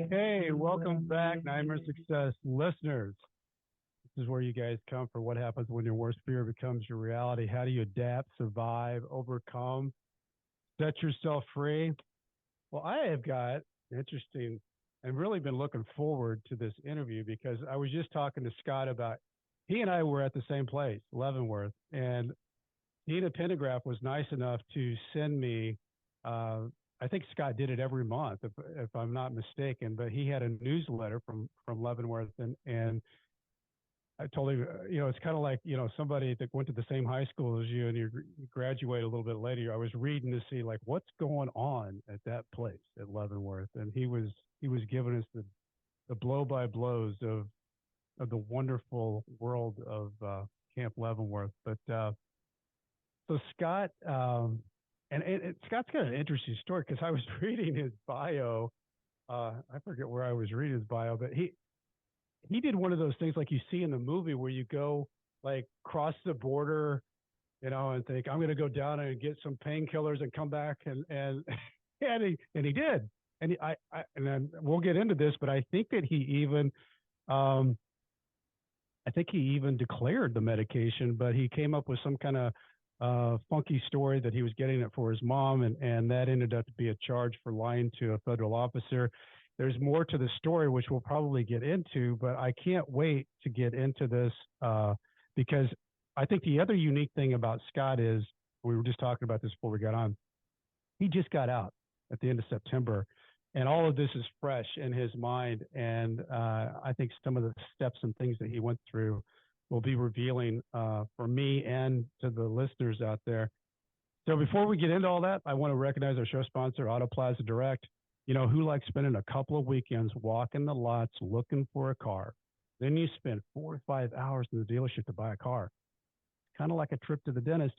Hey, welcome back, Nightmare Success listeners. This is where you guys come for what happens when your worst fear becomes your reality. How do you adapt, survive, overcome, set yourself free? Well, I have got interesting and really been looking forward to this interview because I was just talking to Scott about he and I were at the same place, Leavenworth, and Tina Pendergraph was nice enough to send me. Uh, I think Scott did it every month, if I'm not mistaken. But he had a newsletter from Leavenworth, and I told him, it's kind of like somebody that went to the same high school as you, and you graduate a little bit later. I was reading to see like what's going on at that place at Leavenworth, and he was giving us the blow by blows of the wonderful world of Camp Leavenworth. But so Scott, and Scott's got an interesting story because I was reading his bio. I forget where I was reading his bio, but he did one of those things like you see in the movie where you go like cross the border, and think I'm going to go down and get some painkillers and come back and and he did, and and then we'll get into this, but I think that he even um, I think he even declared the medication, but he came up with some kind of funky story that he was getting it for his mom, and that ended up to be a charge for lying to a federal officer. There's more to the story, which we'll probably get into, but I can't wait to get into this because I think the other unique thing about Scott is we were just talking about this before we got on. He just got out at the end of September, and all of this is fresh in his mind. And I think some of the steps and things that he went through will be revealing for me and to the listeners out there. So before we get into all that, I want to recognize our show sponsor, Auto Plaza Direct. Who likes spending a couple of weekends walking the lots looking for a car? Then you spend 4 to 5 hours in the dealership to buy a car. Kind of like a trip to the dentist.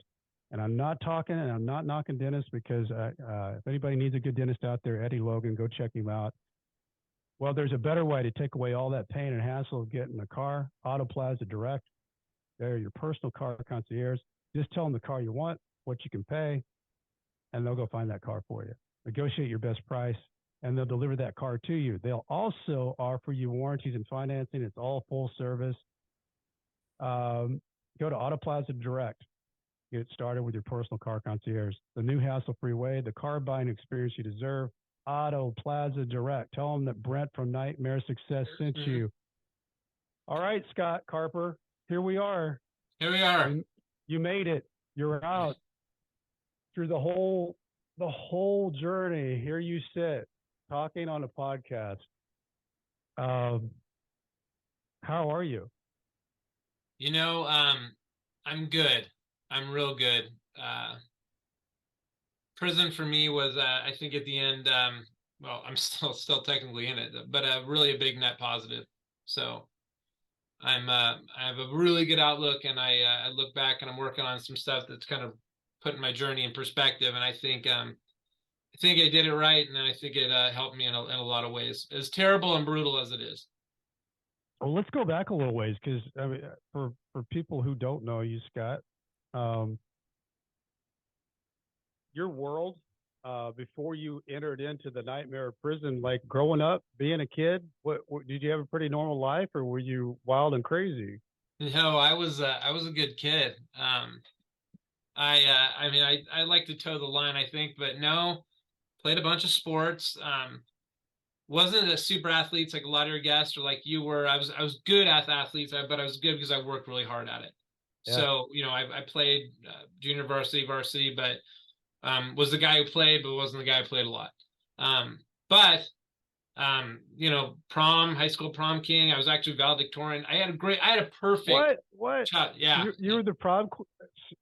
And I'm not knocking dentists because if anybody needs a good dentist out there, Eddie Logan, go check him out. Well, there's a better way to take away all that pain and hassle of getting a car. Auto Plaza Direct. They're your personal car concierge. Just tell them the car you want, what you can pay, and they'll go find that car for you. Negotiate your best price, and they'll deliver that car to you. They'll also offer you warranties and financing. It's all full service. Go to Auto Plaza Direct. Get started with your personal car concierge. The new hassle-free way, the car buying experience you deserve. Auto Plaza Direct. Tell them that Brent from Nightmare Success sent you. All right, Scott Carper, here we are. Here we are. You made it. You're out through the whole journey. Here you sit, talking on a podcast. How are you? I'm good. I'm real good. Prison for me was, I think at the end, well, I'm still technically in it, but really a big net positive. So I have a really good outlook, and I look back and I'm working on some stuff that's kind of putting my journey in perspective. And I think I did it right, and I think it helped me in a lot of ways, as terrible and brutal as it is. Well, let's go back a little ways because I mean, for people who don't know you, Scott, um, your world before you entered into the nightmare of prison, like growing up, being a kid, what did you have a pretty normal life, or were you wild and crazy? No, I was a good kid. I mean, I like to toe the line, I think, but no, played a bunch of sports. Wasn't a super athlete like a lot of your guests or like you were. I was good at athletes, but I was good because I worked really hard at it. Yeah. So I played junior varsity, but was the guy who played, but wasn't the guy who played a lot. But prom, high school prom king. I was actually valedictorian. I had a perfect What? shot. Yeah, You were the prom.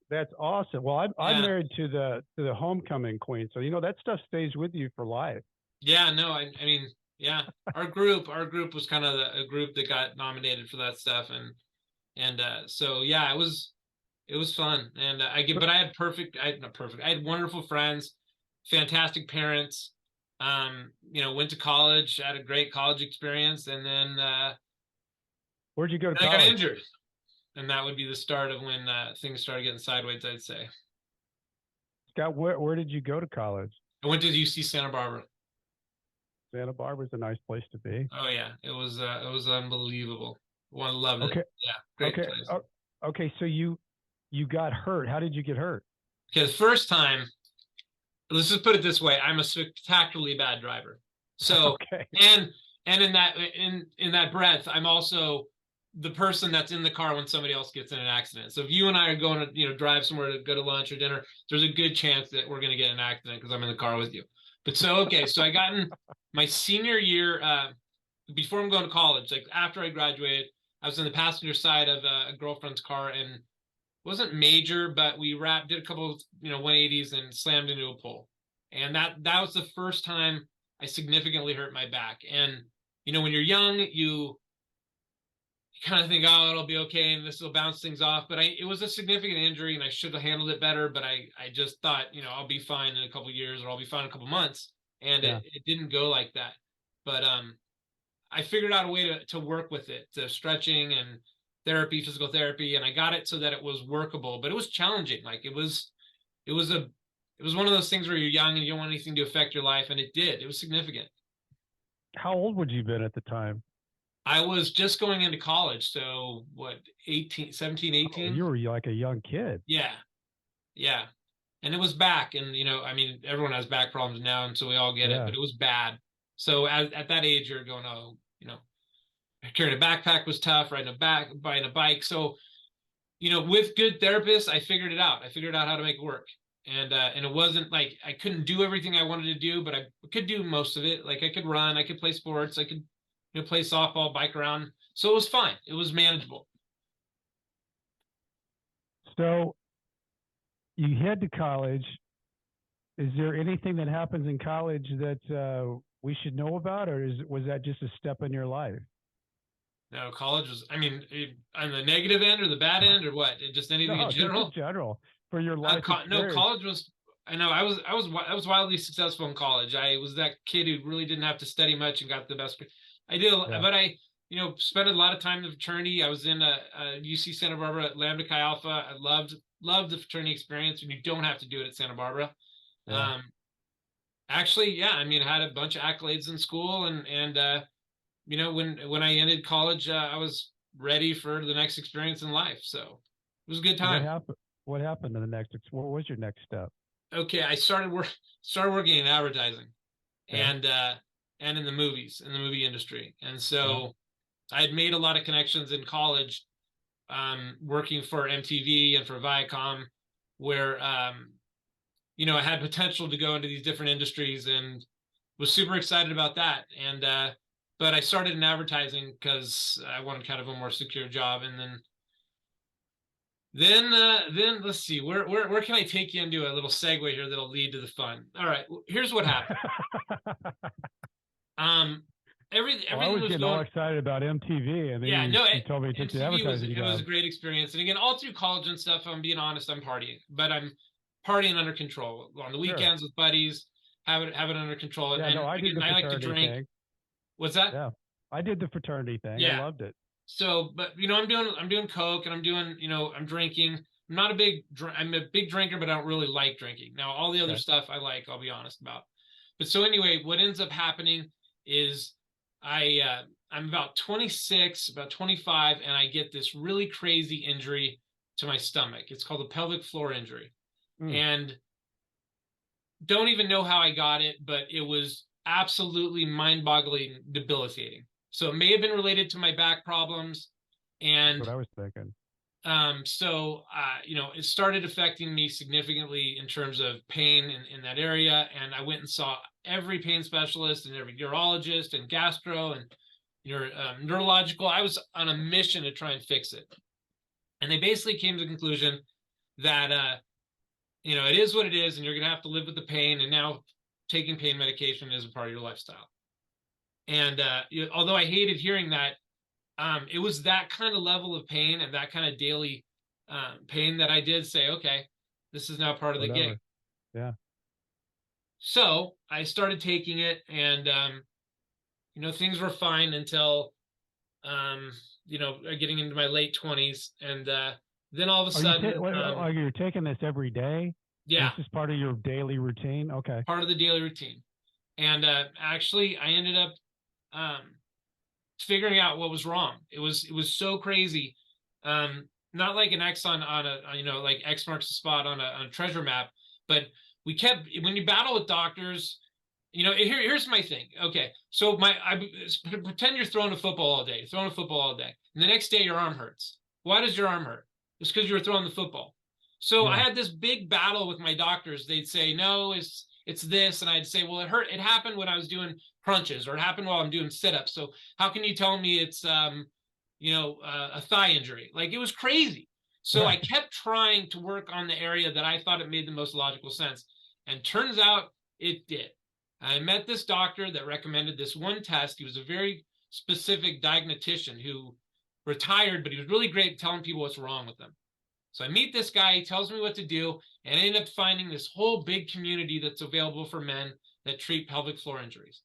That's awesome. Well, I'm yeah, married to the homecoming queen, so that stuff stays with you for life. yeah. No, I mean, yeah. Our group was kind of a group that got nominated for that stuff, and so yeah, it was fun, and but I had not perfect. I had wonderful friends, fantastic parents. Went to college, had a great college experience, and then Where'd you go to I got college? injured, and that would be the start of when things started getting sideways, I'd say. Scott, where did you go to college? I went to UC Santa Barbara. Santa Barbara's a nice place to be. Oh yeah, it was unbelievable. One loved it. Okay. Yeah, great Okay. place. Okay. So you got hurt. How did you get hurt? Because first time, let's just put it this way, I'm a spectacularly bad driver. So Okay. and and in that breath, I'm also the person that's in the car when somebody else gets in an accident. So if you and I are going to, drive somewhere to go to lunch or dinner, there's a good chance that we're going to get in an accident because I'm in the car with you. But so okay, so I got in my senior year, before I'm going to college, like after I graduated, I was in the passenger side of a girlfriend's car and wasn't major, but we did a couple of 180s and slammed into a pole, and that was the first time I significantly hurt my back. And when you're young, you kind of think, oh, it'll be okay, and this will bounce things off. But it was a significant injury, and I should have handled it better. But I just thought, I'll be fine in a couple of years, or I'll be fine in a couple of months, and Yeah. it didn't go like that. But I figured out a way to work with it, to stretching and therapy, physical therapy, and I got it so that it was workable, but it was challenging. Like it was one of those things where you're young and you don't want anything to affect your life, and it did. It was significant. How old would you have been at the time? I was just going into college, so what, 18, 17, Oh, 18? you were like a young kid. Yeah, yeah. And it was back, and I mean, everyone has back problems now, and so we all get it, Yeah. but it was bad. So at that age, you're going, oh, carrying a backpack was tough, buying a bike. So, with good therapists, I figured it out. I figured out how to make it work. And it wasn't like I couldn't do everything I wanted to do, but I could do most of it. Like I could run, I could play sports, I could, play softball, bike around. So it was fine. It was manageable. So you head to college. Is there anything that happens in college that we should know about, or was that just a step in your life? No, college was, I mean, on the negative end or the bad end or what? Just anything in No, just in general? general for your life No, experience. college was. I know I was wildly successful in college. I was that kid who really didn't have to study much and got the best. I did, Yeah. but I spent a lot of time in the fraternity. I was in a UC Santa Barbara Lambda Chi Alpha. I loved the fraternity experience, and you don't have to do it at Santa Barbara. Yeah. Actually, yeah, I mean, I had a bunch of accolades in school, and when I ended college, I was ready for the next experience in life. So it was a good So what time. happened? What happened to the next? What was your next step? Okay, I started working in advertising Okay. and in the movie industry. And Yeah. so I had made a lot of connections in college, working for MTV and for Viacom, where I had potential to go into these different industries and was super excited about that. And but I started in advertising because I wanted kind of a more secure job. And then let's see, where can I take you into a little segue here that'll lead to the fun? All right, here's what happened. Um, everything I was was getting all going. excited about MTV, and then Yeah, no, you told me you took the MTV was advertising it was a job. great experience. And again, all through college and stuff, I'm being honest, I'm partying, but I'm partying under control on the Sure. weekends with buddies, have it under control. Yeah. And No, I did again, the I like to fraternity drink. thing. What's that? Yeah. I did the fraternity thing. I Yeah. loved it. So, but I'm doing coke and I'm doing, I'm drinking. I'm a big drinker, but I don't really like drinking. Now, all the other Okay. stuff I like, I'll be honest about. But so anyway, what ends up happening is I'm about 26, about 25, and I get this really crazy injury to my stomach. It's called a pelvic floor injury. Mm. And don't even know how I got it, but it was absolutely mind-boggling debilitating. So it may have been related to my back problems. That's And what I was thinking. it started affecting me significantly in terms of pain in that area. And I went and saw every pain specialist and every urologist and gastro and neurological. I was on a mission to try and fix it. And they basically came to the conclusion that, it is what it is, and you're going to have to live with the pain. And now taking pain medication is a part of your lifestyle. And although I hated hearing that, it was that kind of level of pain and that kind of daily pain that I did say, okay, this is now part of the gig. Yeah. So I started taking it, and things were fine until getting into my late 20s, and then all of a sudden, You're taking this every day? yeah, This is part of your daily routine? Okay. part of the daily routine. And actually, I ended up figuring out what was wrong. It was so crazy. Not like an X on a, like X marks the spot on a treasure map, but we kept, when you battle with doctors, here's my thing. Okay, so pretend you're throwing a football all day, and the next day your arm hurts. Why does your arm hurt? It's because you were throwing the football. So I Yeah. had this big battle with my doctors. They'd say, no, it's this, and I'd say, well, it hurt. It happened when I was doing crunches, or it happened while I'm doing sit-ups. So how can you tell me it's a thigh injury? Like, it was crazy. So I Right. kept trying to work on the area that I thought it made the most logical sense, and turns out it did. I met this doctor that recommended this one test. He was a very specific diagnostician who retired, but he was really great at telling people what's wrong with them. So I meet this guy, he tells me what to do, and I end up finding this whole big community that's available for men that treat pelvic floor injuries.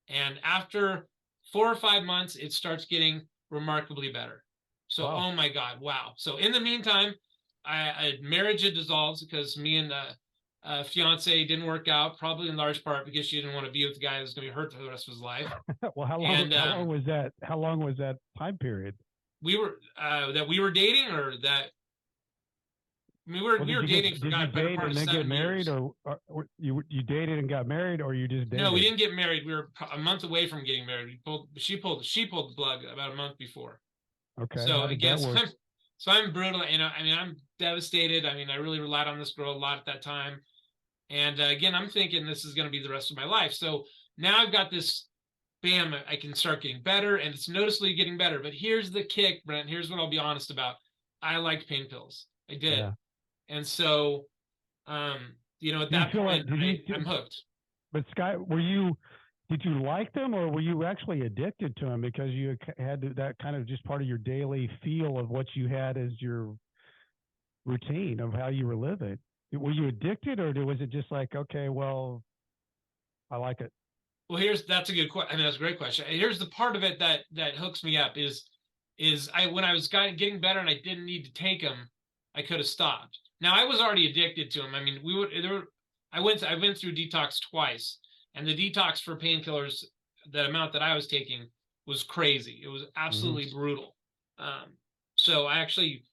And after 4 or 5 months, it starts getting remarkably better. So, Wow. oh my God, wow. So in the meantime, marriage had dissolved because me and fiance didn't work out, probably in large part because she didn't want to be with the guy who's going to be hurt for the rest of his life. Well, how long? And How long was that? How long was that time period? we were dating, or that we were Well, we were dating for did you God, better date part and of then get 7 years. married, or you dated and got married, or you just No, we dated? didn't get married. We were a month away from getting married. She pulled the plug about a month before. Okay. So How did again, that so work? I'm brutal. I mean, I'm devastated. I mean, I really relied on this girl a lot at that time. And again, I'm thinking this is going to be the rest of my life. So now I've got this, bam, I can start getting better, and it's noticeably getting better. But here's the kick, Brent. Here's what I'll be honest about. I liked pain pills. I did. Yeah. And so, at Do you that feel like point, I'm hooked. but Sky, did you like them, or were you actually addicted to them because you had that kind of just part of your daily feel of what you had as your routine of how you were living? Were you addicted, or was it just like, okay, well, I like it? Well, that's a good question. I mean, that's a great question. Here's the part of it that hooks me up is I when I was getting better and I didn't need to take them, I could have stopped. Now I was already addicted to them. I mean, we would there were, I went through detox twice, and the detox for painkillers, the amount that I was taking was crazy. It was Hmm. absolutely brutal. Um, so I actually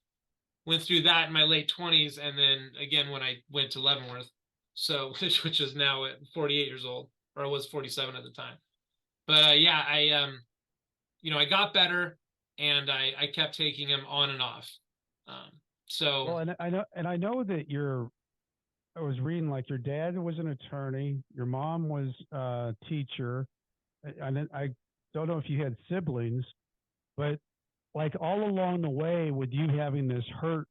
went through that in my late 20s, and then again when I went to Leavenworth, so which is now at 48 years old, or I was 47 at the time. But yeah, I got better, and I kept taking them on and off. Um, so Well, and I know that I was reading like your dad was an attorney, your mom was a teacher, and then I don't know if you had siblings, but like all along the way with you having this hurt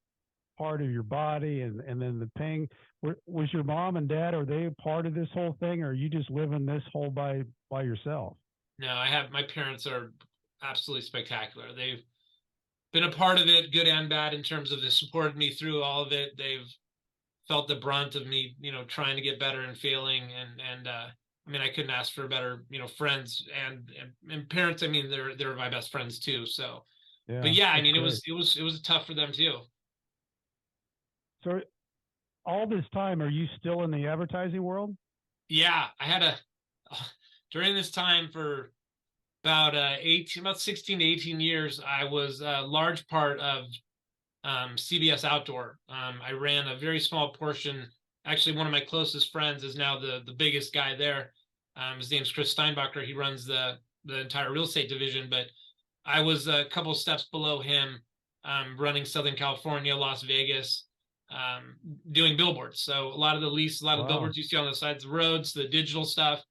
part of your body and then the pain, was your mom and dad, are they a part of this whole thing, or are you just living this whole by yourself? no, I have my parents are absolutely spectacular. They've been a part of it, good and bad, in terms of they supported me through all of it. They've felt the brunt of me, trying to get better and failing, and I mean, I couldn't ask for better, friends and parents. I mean, they're my best friends too. So, but Yeah, yeah, I that's mean, great. it was tough for them too. So all this time, are you still in the advertising world? Yeah, I had a during this time for about 16 to 18 years, I was a large part of CBS Outdoor. I ran a very small portion. Actually, one of my closest friends is now the biggest guy there. His name's Chris Steinbacher. He runs the entire real estate division, but I was a couple of steps below him, running Southern California, Las Vegas, um, doing billboards. So a lot of the Wow. billboards you see on the sides of the roads, the digital stuff.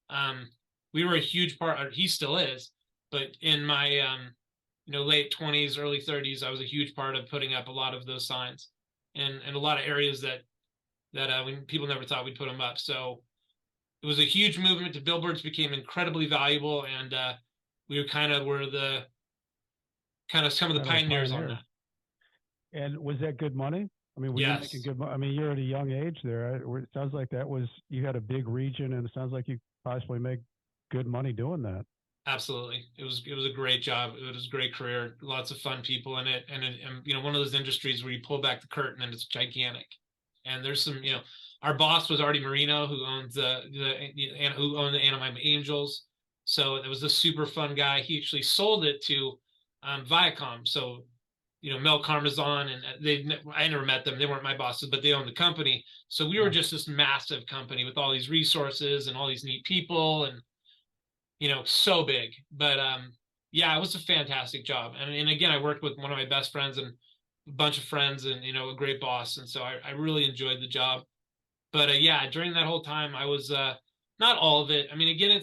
Um, we were a huge part, or he still is, but in my late 20s, early 30s, I was a huge part of putting up a lot of those signs, and a lot of areas that when people never thought we'd put them up. So it was a huge movement. The billboards became incredibly valuable, and we were the kind of some of the Kind of the pioneers on pioneers. that. And was that good money? I mean, were you making Yes, good money? I mean, you're at a young age there. It sounds like you had a big region, and it sounds like you possibly make good money doing that. absolutely. It was a great job. It was a great career. Lots of fun people in it, and one of those industries where you pull back the curtain and it's gigantic. And there's some, our boss was Artie Marino, who owns who owned the Anaheim Angels. So it was a super fun guy. He actually sold it to Viacom. So, Mel Karmazon I never met them. They weren't my bosses, but they owned the company. So we were just this massive company with all these resources and all these neat people and, so big. But yeah, it was a fantastic job. And again, I worked with one of my best friends and a bunch of friends and, a great boss. And so I really enjoyed the job. But yeah, during that whole time, I was not all of it. I mean, again,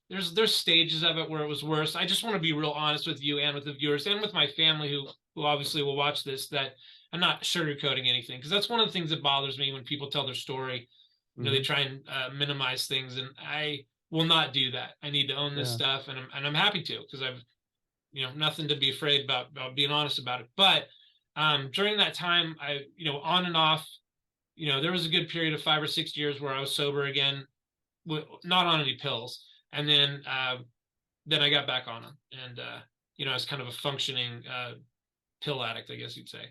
there's stages of it where it was worse. I just want to be real honest with you and with the viewers and with my family who obviously will watch this, that I'm not sugarcoating anything, because that's one of the things that bothers me when people tell their story. They try and minimize things, and I will not do that. I need to own this stuff, and I'm happy to, because I've nothing to be afraid about being honest about it. But during that time, I on and off, there was a good period of 5 or 6 years where I was sober again, not on any pills, and then I got back on them, and I was kind of a functioning pill addict, I guess you'd say.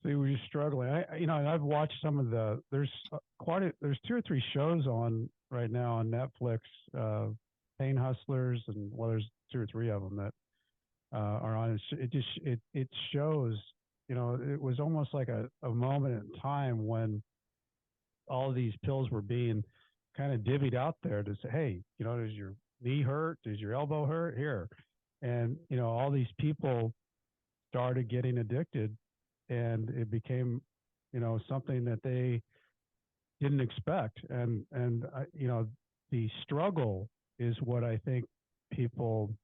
So you were struggling. I've watched some of there's 2 or 3 shows on right now on Netflix, Pain Hustlers, and well, there's 2 or 3 of them that are on. It shows, it was almost like a moment in time when all of these pills were being kind of divvied out there to say, hey, does your knee hurt? Does your elbow hurt? Here. And, all these people started getting addicted, and it became, something that they didn't expect. And the struggle is what I think people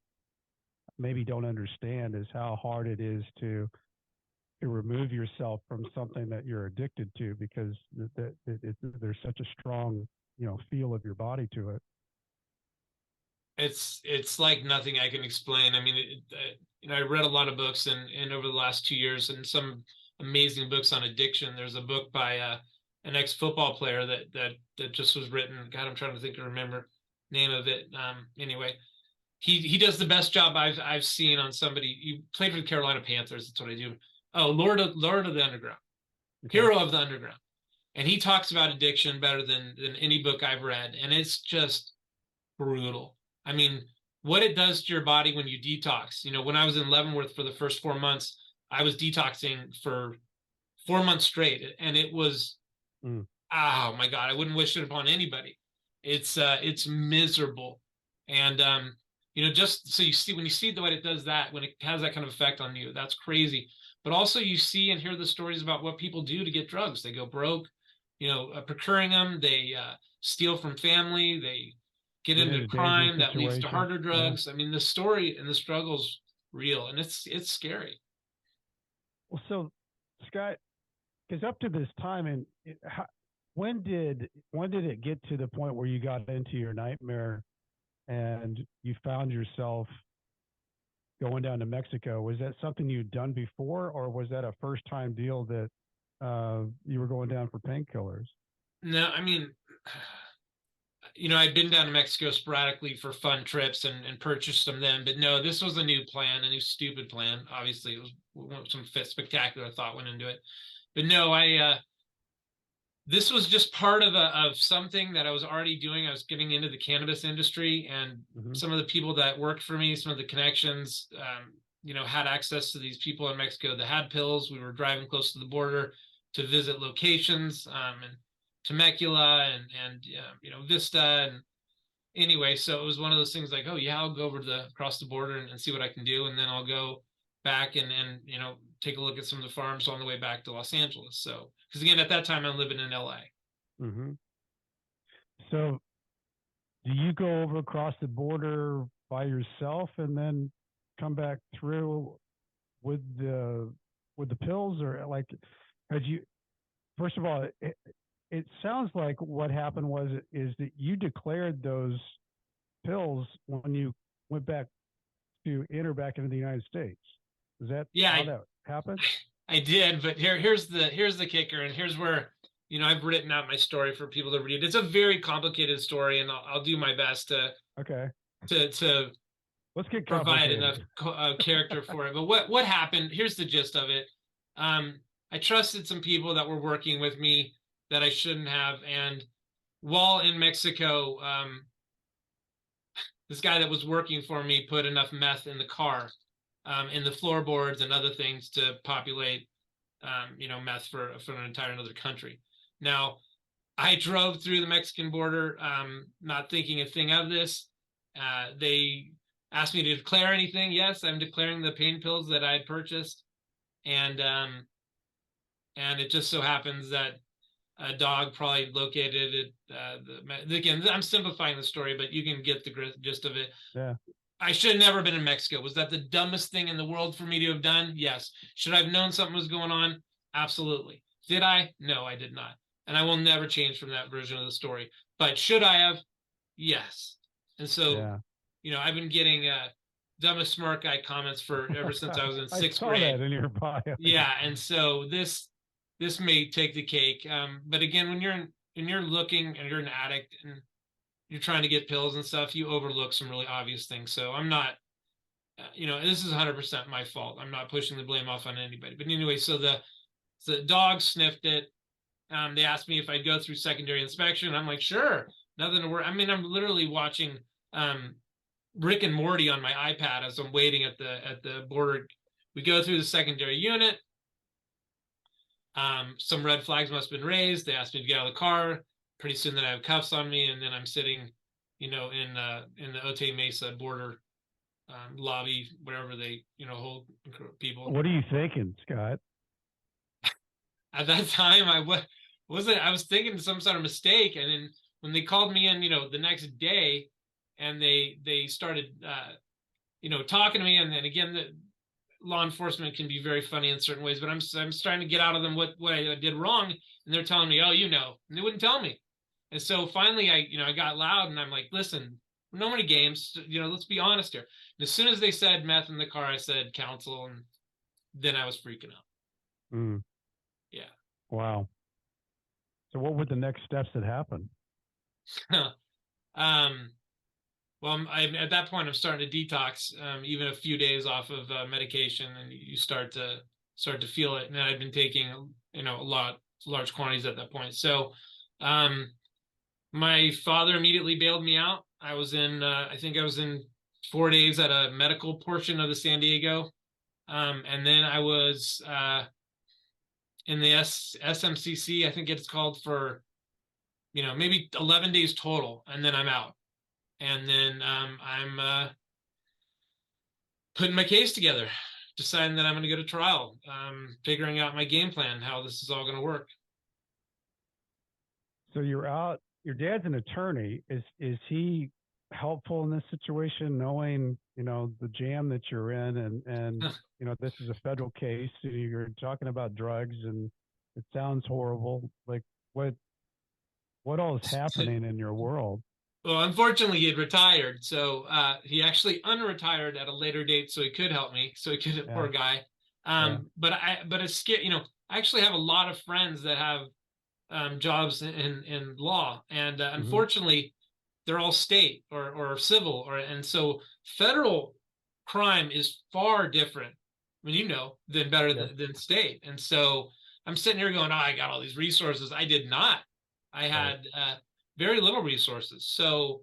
maybe don't understand, is how hard it is to remove yourself from something that you're addicted to, because there's such a strong, feel of your body to it. It's like nothing I can explain. I mean, I read a lot of books and over the last 2 years, and some amazing books on addiction. There's a book by an ex-football player that just was written. God, I'm trying to think to remember name of it. Anyway, he does the best job I've seen on somebody. He played for the Carolina Panthers. That's what I do. Oh, Lord of the Underground, Hero of the Underground, and he talks about addiction better than any book I've read, and it's just brutal. I mean, what it does to your body when you detox. When I was in Leavenworth for the first 4 months, I was detoxing for 4 months straight, and it was, oh my God, I wouldn't wish it upon anybody. It's miserable, and just so you see, when you see the way it does that, when it has that kind of effect on you, that's crazy. But also, you see and hear the stories about what people do to get drugs. They go broke, procuring them. They steal from family. They get into crime that leads to harder drugs. Yeah. I mean, the story and the struggle's real, and it's scary. Well, so Scott, because up to this time, and when did it get to the point where you got into your nightmare and you found yourself going down to Mexico? Was that something you'd done before, or was that a first time deal that you were going down for painkillers? No, I mean, I'd been down to Mexico sporadically for fun trips and purchased them then, but no, this was a new plan, a new stupid plan. Obviously, it was some spectacular thought went into it, but no, this was just part of something that I was already doing. I was getting into the cannabis industry, and some of the people that worked for me, some of the connections, had access to these people in Mexico that had pills. We were driving close to the border to visit locations, and Temecula and Vista, and anyway, so it was one of those things like, oh yeah, I'll go over across the border and see what I can do, and then I'll go back and take a look at some of the farms on the way back to Los Angeles. So, because again, at that time I'm living in LA. So, do you go over across the border by yourself and then come back through with the pills, or like, had you? First of all, it sounds like what happened is that you declared those pills when you went back to enter back into the United States. Is that how that happened? I did, but here's the kicker, and here's where I've written out my story for people to read. It's a very complicated story, and I'll do my best to let's get provide enough character for it. But what happened? Here's the gist of it. I trusted some people that were working with me that I shouldn't have. And while in Mexico, this guy that was working for me put enough meth in the car, in the floorboards and other things to populate, meth for an entire another country. Now, I drove through the Mexican border, not thinking a thing of this. They asked me to declare anything. Yes, I'm declaring the pain pills that I had purchased, and it just so happens that a dog probably located it. Again, I'm simplifying the story, but you can get the gist of it. Yeah. I should have never been in Mexico. Was that the dumbest thing in the world for me to have done? Yes. Should I have known something was going on? Absolutely. Did I? No, I did not. And I will never change from that version of the story. But should I have? Yes. And so, Yeah. I've been getting dumbest smart guy comments for ever since I was in sixth I saw grade. that in your bio. Yeah, and so this may take the cake. But again, when you're looking and you're an addict and you're trying to get pills and stuff, you overlook some really obvious things. So I'm not, this is 100% my fault. I'm not pushing the blame off on anybody. But anyway, so the dog sniffed it. They asked me if I'd go through secondary inspection. I'm like, sure, nothing to worry. I mean, I'm literally watching Rick and Morty on my iPad as I'm waiting at the border. We go through the secondary unit. Some red flags must have been raised. They asked me to get out of the car. Pretty soon, then I have cuffs on me, and then I'm sitting, in the Otay Mesa border lobby, wherever they, hold people. What are you thinking, Scott? At that time, I was thinking some sort of mistake, and then when they called me in, the next day, and they started, talking to me, and then again, the law enforcement can be very funny in certain ways, but I'm trying to get out of them what I did wrong, and they're telling me, oh, and they wouldn't tell me. And so finally, I got loud, and I'm like, listen, no more games. Let's be honest here. And as soon as they said meth in the car, I said counsel, and then I was freaking out. Mm. Yeah. Wow. So what were the next steps that happened? Well, at that point, I'm starting to detox, even a few days off of medication, and you start to feel it. And I'd been taking, large quantities at that point. So, my father immediately bailed me out. I was I think I was in 4 days at a medical portion of the San Diego. And then I was in the SMCC, I think it's called, for, maybe 11 days total. And then I'm out. And then I'm putting my case together, deciding that I'm going to go to trial, figuring out my game plan, how this is all going to work. So you're out. Your dad's an attorney. Is he helpful in this situation, knowing the jam that you're in, and this is a federal case. You're talking about drugs, and it sounds horrible. Like what all is happening in your world? Well, unfortunately, he had retired, so he actually unretired at a later date, so he could help me. So he could, poor guy. But it's I actually have a lot of friends that have jobs in law, and unfortunately, they're all state or civil, and so federal crime is far different. I mean, than better than state. And so I'm sitting here going, oh, I got all these resources. I did not. I had very little resources. So,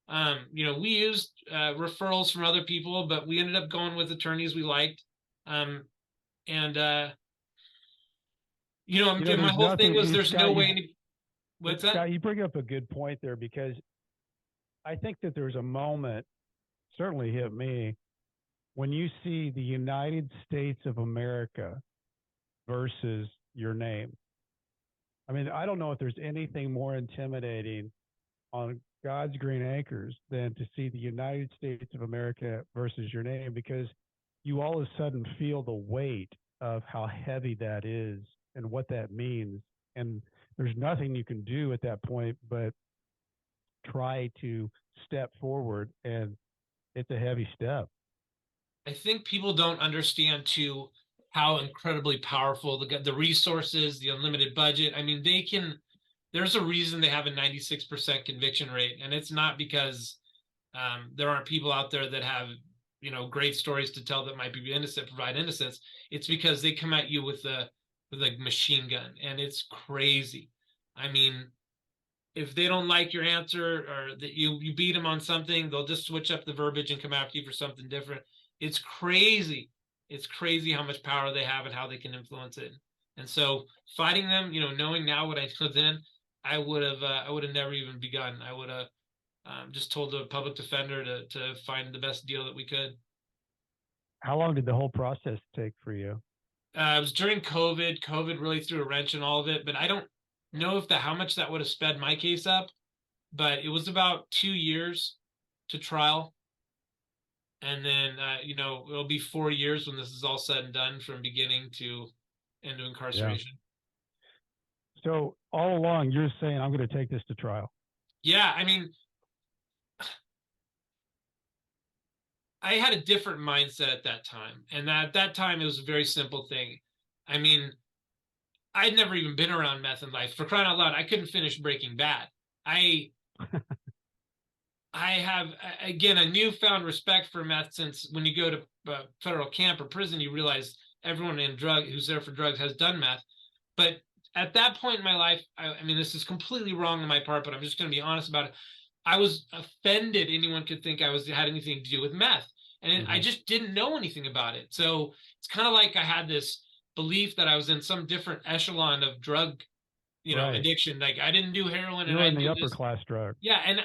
we used referrals from other people, but we ended up going with attorneys we liked. My whole thing was there's no way. What's that? Scott, you bring up a good point there, because I think that there's a moment, certainly hit me, when you see the United States of America versus your name. I mean, I don't know if there's anything more intimidating on God's green acres than to see the United States of America versus your name, because you all of a sudden feel the weight of how heavy that is and what that means. And there's nothing you can do at that point but try to step forward, and it's a heavy step. I think people don't understand too how incredibly powerful the resources, the unlimited budget. I mean, there's a reason they have a 96% conviction rate, and it's not because there aren't people out there that have great stories to tell that might be innocent, provide innocence. It's because they come at you with with like machine gun, and it's crazy. I mean, if they don't like your answer or that you beat them on something, they'll just switch up the verbiage and come after you for something different. It's crazy. It's crazy how much power they have and how they can influence it. And so fighting them, knowing now what I know then, I would have never even begun. I would have just told the public defender to find the best deal that we could. How long did the whole process take for you? It was during COVID. COVID really threw a wrench in all of it, but I don't know if how much that would have sped my case up. But it was about 2 years to trial, and then it'll be 4 years when this is all said and done, from beginning to end of incarceration. So all along, you're saying I'm going to take this to trial. Yeah, I mean, I had a different mindset at that time, and at that time it was a very simple thing. I mean, I'd never even been around meth in life. For crying out loud, I couldn't finish Breaking Bad. I have, again, a newfound respect for meth, since when you go to federal camp or prison, you realize everyone who's there for drugs has done meth. But at that point in my life, I mean, this is completely wrong on my part, but I'm just going to be honest about it. I was offended anyone could think I had anything to do with meth. And I just didn't know anything about it. So it's kind of like I had this belief that I was in some different echelon of drug, addiction. Like I didn't do heroin. You're in the upper class drug. Yeah. And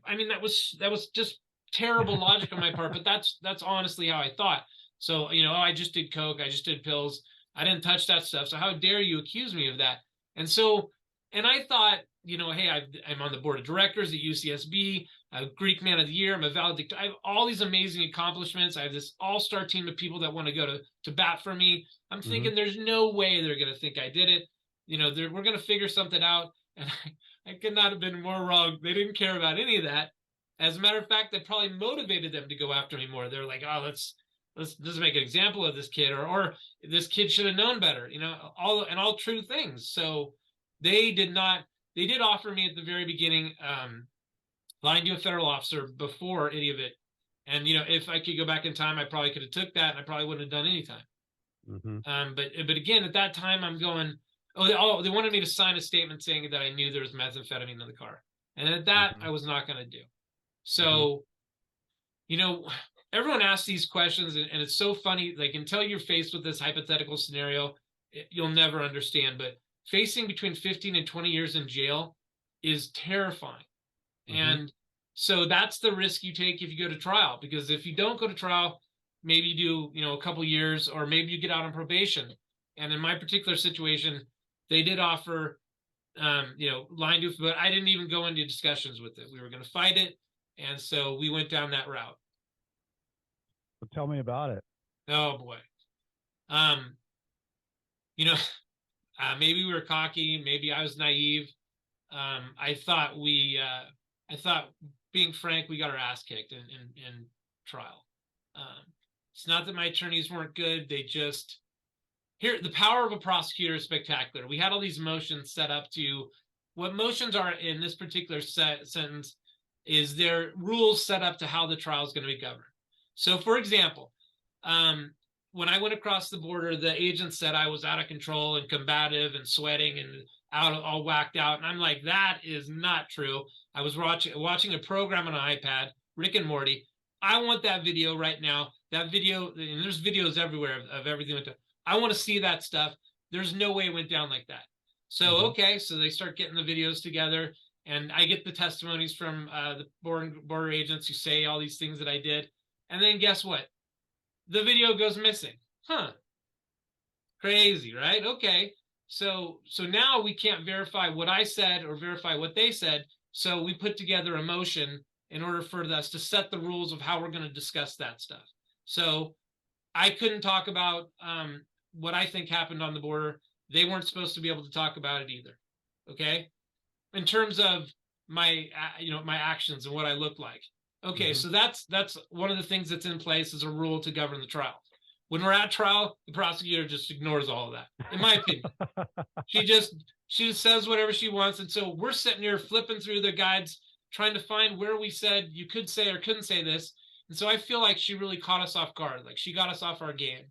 I mean, that was just terrible logic on my part, but that's honestly how I thought. So, I just did coke. I just did pills. I didn't touch that stuff. So how dare you accuse me of that? And so, and I thought, hey, I'm on the board of directors at UCSB, a Greek Man of the Year. I'm a valedictorian. I have all these amazing accomplishments. I have this all-star team of people that want to go to bat for me. I'm thinking there's no way they're going to think I did it. We're going to figure something out. And I could not have been more wrong. They didn't care about any of that. As a matter of fact, that probably motivated them to go after me more. They're like, oh, let's just make an example of this kid, or this kid should have known better, all true things. So they did offer me at the very beginning, lying to a federal officer before any of it. And, if I could go back in time, I probably could have took that, and I probably wouldn't have done any time. But again, at that time, I'm going, they wanted me to sign a statement saying that I knew there was methamphetamine in the car. And at that, I was not going to do. So, everyone asks these questions, and it's so funny. Like, until you're faced with this hypothetical scenario, you'll never understand. But facing between 15 and 20 years in jail is terrifying. And so that's the risk you take if you go to trial, because if you don't go to trial, maybe you do, a couple years, or maybe you get out on probation. And in my particular situation, they did offer, line to, but I didn't even go into discussions with it. We were going to fight it. And so we went down that route. Well, tell me about it. Oh boy. Maybe we were cocky. Maybe I was naive. I thought being frank, we got our ass kicked in trial. It's not that my attorneys weren't good. They just, the power of a prosecutor is spectacular. We had all these motions set up to, what motions are in this particular sentence is their rules set up to how the trial is going to be governed. So, for example, when I went across the border, the agent said I was out of control and combative and sweating and all whacked out. And I'm like, that is not true. I was watching a program on an iPad, Rick and Morty. I want that video right now. That video, and there's videos everywhere of everything. I want to see that stuff. There's no way it went down like that. So, okay, so they start getting the videos together, and I get the testimonies from the border agents who say all these things that I did. And then guess what? The video goes missing. Crazy, right? Okay. So now we can't verify what I said or verify what they said. So we put together a motion in order for us to set the rules of how we're going to discuss that stuff. So I couldn't talk about what I think happened on the border. They weren't supposed to be able to talk about it either. Okay. In terms of my actions and what I look like. Okay. So that's one of the things that's in place as a rule to govern the trial. When we're at trial, the prosecutor just ignores all of that, in my opinion. She just says whatever she wants. And so we're sitting here flipping through the guides, trying to find where we said you could say or couldn't say this. And so I feel like she really caught us off guard. Like she got us off our game.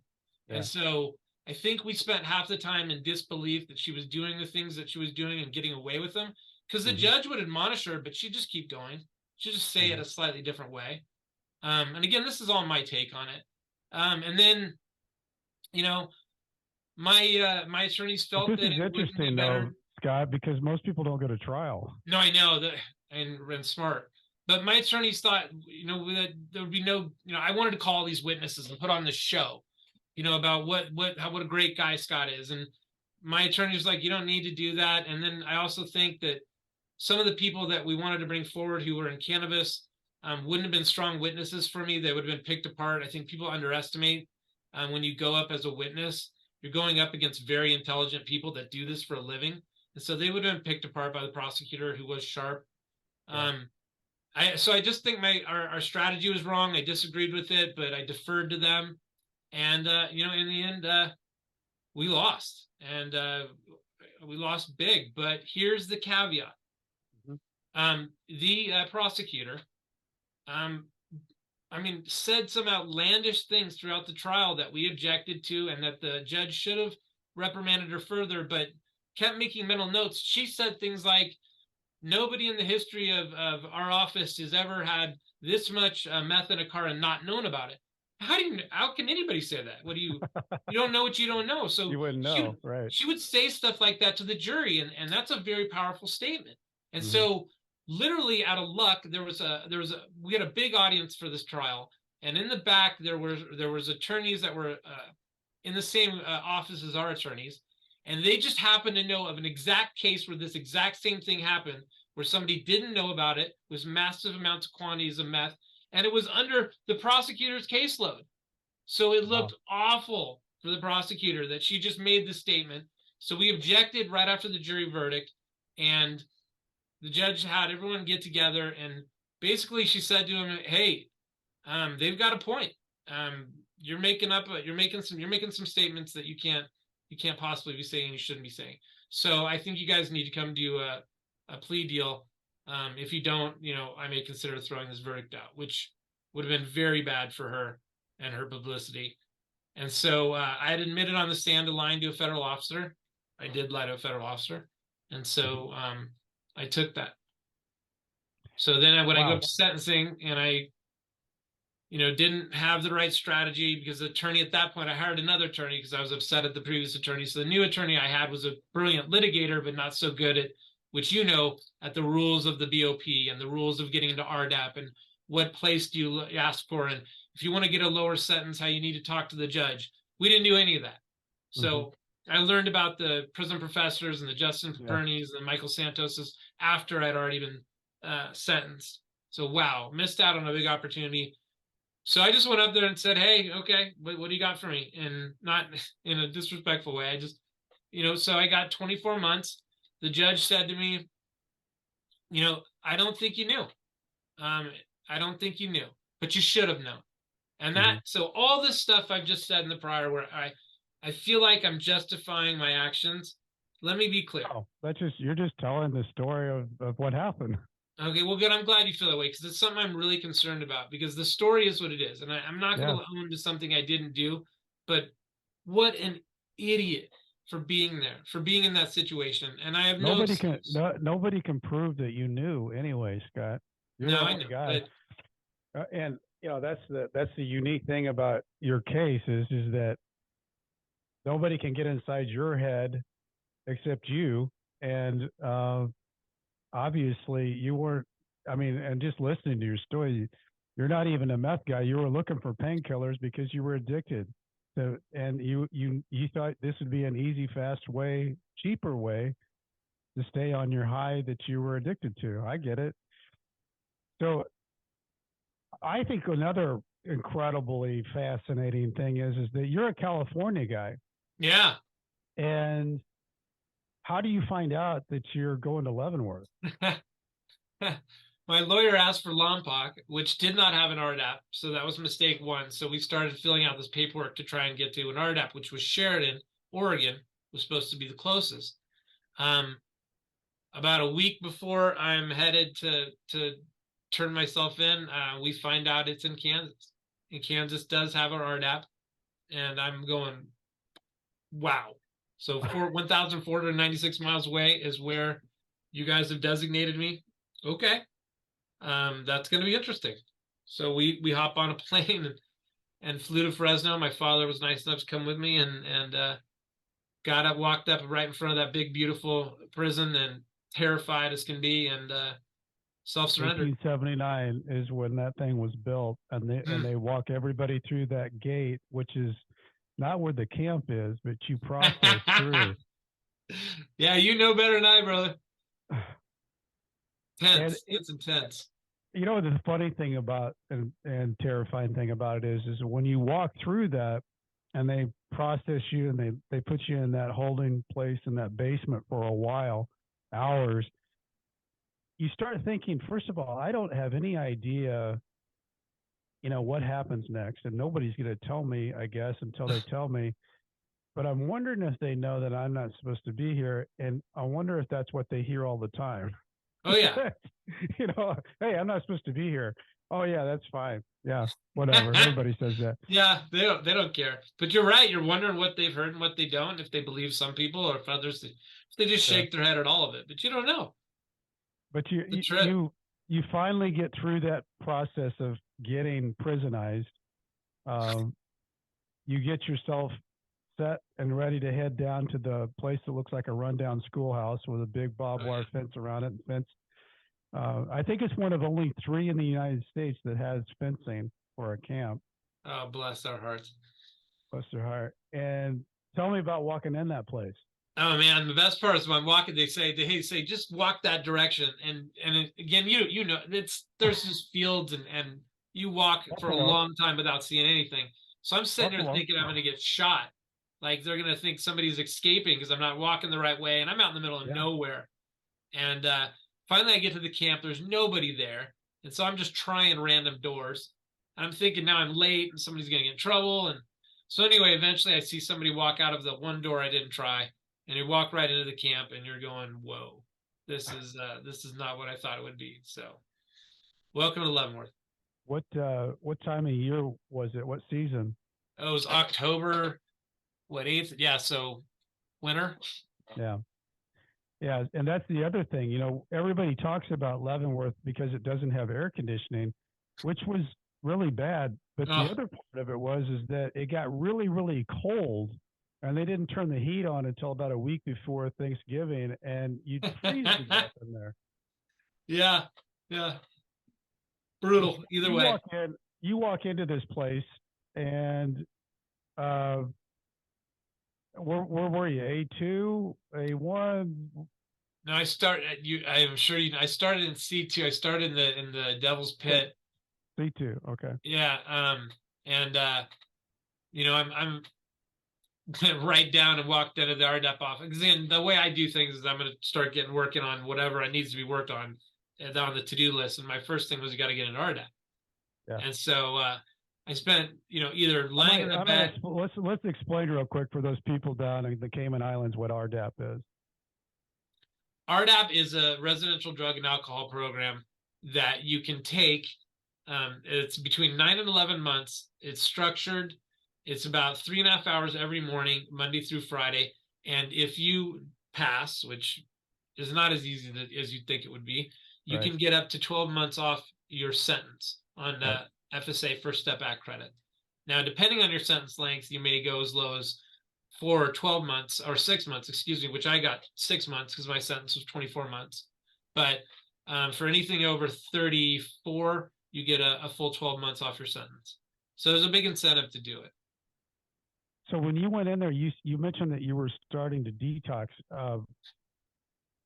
Yeah. And so I think we spent half the time in disbelief that she was doing the things that she was doing and getting away with them, because the judge would admonish her, but she'd just keep going. She'd just say it a slightly different way. And again, this is all my take on it. And then, you know, my attorneys felt This that is it wouldn't be interesting, better. though, Scott, because most people don't go to trial. No, I know that, and smart. But my attorneys thought, that there would be no, I wanted to call these witnesses and put on this show, about what a great guy Scott is. And my attorney was like, you don't need to do that. And then I also think that some of the people that we wanted to bring forward who were in cannabis wouldn't have been strong witnesses for me. They would have been picked apart. I think people underestimate when you go up as a witness, you're going up against very intelligent people that do this for a living. And so they would have been picked apart by the prosecutor, who was sharp. Yeah. I just think our strategy was wrong. I disagreed with it, but I deferred to them. And, in the end, we lost. And we lost big. But here's the caveat. The prosecutor, said some outlandish things throughout the trial that we objected to and that the judge should have reprimanded her further, but kept making mental notes. She said things like, nobody in the history of our office has ever had this much meth in a car and not known about it. How can anybody say that? What do you don't know what you don't know. So you wouldn't know, right? She would say stuff like that to the jury, and that's a very powerful statement. And so literally out of luck, we had a big audience for this trial. And in the back, there was attorneys that were in the same office as our attorneys. And they just happened to know of an exact case where this exact same thing happened, where somebody didn't know about it, was massive amounts of quantities of meth, and it was under the prosecutor's caseload. So it looked awful for the prosecutor that she just made the statement. So we objected right after the jury verdict, and the judge had everyone get together, and basically she said to him, "Hey, they've got a point. You're making some statements that you can't possibly be saying, you shouldn't be saying. So I think you guys need to come to a plea deal. If you don't, I may consider throwing this verdict out," which would have been very bad for her and her publicity. And so I had admitted on the stand to lying to a federal officer. I did lie to a federal officer. And so I took that. So then when I go up to sentencing and I didn't have the right strategy, because the attorney at that point, I hired another attorney because I was upset at the previous attorney. So the new attorney I had was a brilliant litigator, but not so good at, at the rules of the BOP and the rules of getting into RDAP and what place do you ask for. And if you want to get a lower sentence, how you need to talk to the judge. We didn't do any of that. So I learned about the prison professors and the Justin Papernis and the Michael Santoses after I'd already been sentenced. So, wow, missed out on a big opportunity. So I just went up there and said, "Hey, okay, what do you got for me?" And not in a disrespectful way. I just, so I got 24 months. The judge said to me, "I don't think you knew. I don't think you knew, but you should have known." And so all this stuff I've just said in the prior, where I feel like I'm justifying my actions. Let me be clear. Oh, you're just telling the story of what happened. Okay, well, good. I'm glad you feel that way, because it's something I'm really concerned about, because the story is what it is. And I'm not going to own to something I didn't do, but what an idiot for being there, for being in that situation. And I have nobody can prove that you knew anyway, Scott. You're no, I know. Guy. And that's the unique thing about your case is that nobody can get inside your head except you. And obviously you weren't, and just listening to your story, you're not even a meth guy. You were looking for painkillers because you were addicted. So, and you thought this would be an easy, fast way, cheaper way to stay on your high that you were addicted to. I get it. So I think another incredibly fascinating thing is that you're a California guy. Yeah. And how do you find out that you're going to Leavenworth? My lawyer asked for Lompoc, which did not have an RDAP. So that was mistake one. So we started filling out this paperwork to try and get to an RDAP, which was Sheridan, Oregon, was supposed to be the closest. About a week before I'm headed to turn myself in, we find out it's in Kansas. And Kansas does have an RDAP. And I'm going, Wow. So 1,496 miles away is where you guys have designated me. Okay. That's going to be interesting. So we hop on a plane and flew to Fresno. My father was nice enough to come with me and got up, walked up right in front of that big, beautiful prison and terrified as can be and self-surrendered. 1879 is when that thing was built, and they walk everybody through that gate, which is not where the camp is, but you process through. Yeah, you know better than I, brother. And Tense. It's intense. you know the funny thing about and terrifying thing about it is when you walk through that and they process you and they put you in that holding place in that basement for a while, hours, you start thinking, first of all, I don't have any idea, what happens next, and nobody's going to tell me, I guess, until they tell me. But I'm wondering if they know that I'm not supposed to be here, and I wonder if that's what they hear all the time. Oh yeah. Hey, I'm not supposed to be here. Oh yeah, that's fine. Yeah, whatever. Everybody says that. Yeah, they don't care. But you're right. You're wondering what they've heard and what they don't, if they believe some people or if others if they just shake their head at all of it. But you don't know. But The trip. you finally get through that process of getting prisonized. Um, you get yourself set and ready to head down to the place that looks like a rundown schoolhouse with a big barbed wire fence around it and fence. I think it's one of only 3 in the United States that has fencing for a camp. Oh, bless our hearts. Bless their heart. And tell me about walking in that place. Oh man, the best part is when I'm walking, they say just walk that direction. And again, you know, there's just fields and you walk for a long time without seeing anything. So I'm sitting there thinking I'm gonna get shot. Like they're gonna think somebody's escaping because I'm not walking the right way and I'm out in the middle of nowhere. And finally I get to the camp, there's nobody there. And so I'm just trying random doors. And I'm thinking now I'm late and somebody's gonna get in trouble. And so anyway, eventually I see somebody walk out of the one door I didn't try and you walk right into the camp and you're going, whoa, this is not what I thought it would be. So welcome to Leavenworth. What time of year was it? What season? It was October, what, 8th? Yeah, so winter. Yeah. Yeah, and that's the other thing. Everybody talks about Leavenworth because it doesn't have air conditioning, which was really bad. But the other part of it is that it got really, really cold, and they didn't turn the heat on until about a week before Thanksgiving, and you'd freeze to death in there. Yeah, yeah. Brutal. Either way. You walk into this place, and where were you? A2, A1? No, I am sure I started in C2. I started in the Devil's Pit. C2, okay. Yeah, and I'm went right down and walked into the RDEP office. Because then the way I do things is I'm going to start working on whatever needs to be worked on the to-do list. And my first thing was you got to get an RDEP. Yeah. And so I spent, either laying in the bed. Let's explain real quick for those people down in the Cayman Islands what RDAP is. RDAP is a residential drug and alcohol program that you can take. It's between 9 and 11 months. It's structured. It's about 3.5 hours every morning, Monday through Friday. And if you pass, which is not as easy as you'd think it would be, you can get up to 12 months off your sentence on FSA First Step Act credit. Now, depending on your sentence length, you may go as low as 4 or 12 months or 6 months, excuse me, which I got 6 months because my sentence was 24 months. But for anything over 34, you get a full 12 months off your sentence. So there's a big incentive to do it. So when you went in there, you mentioned that you were starting to detox.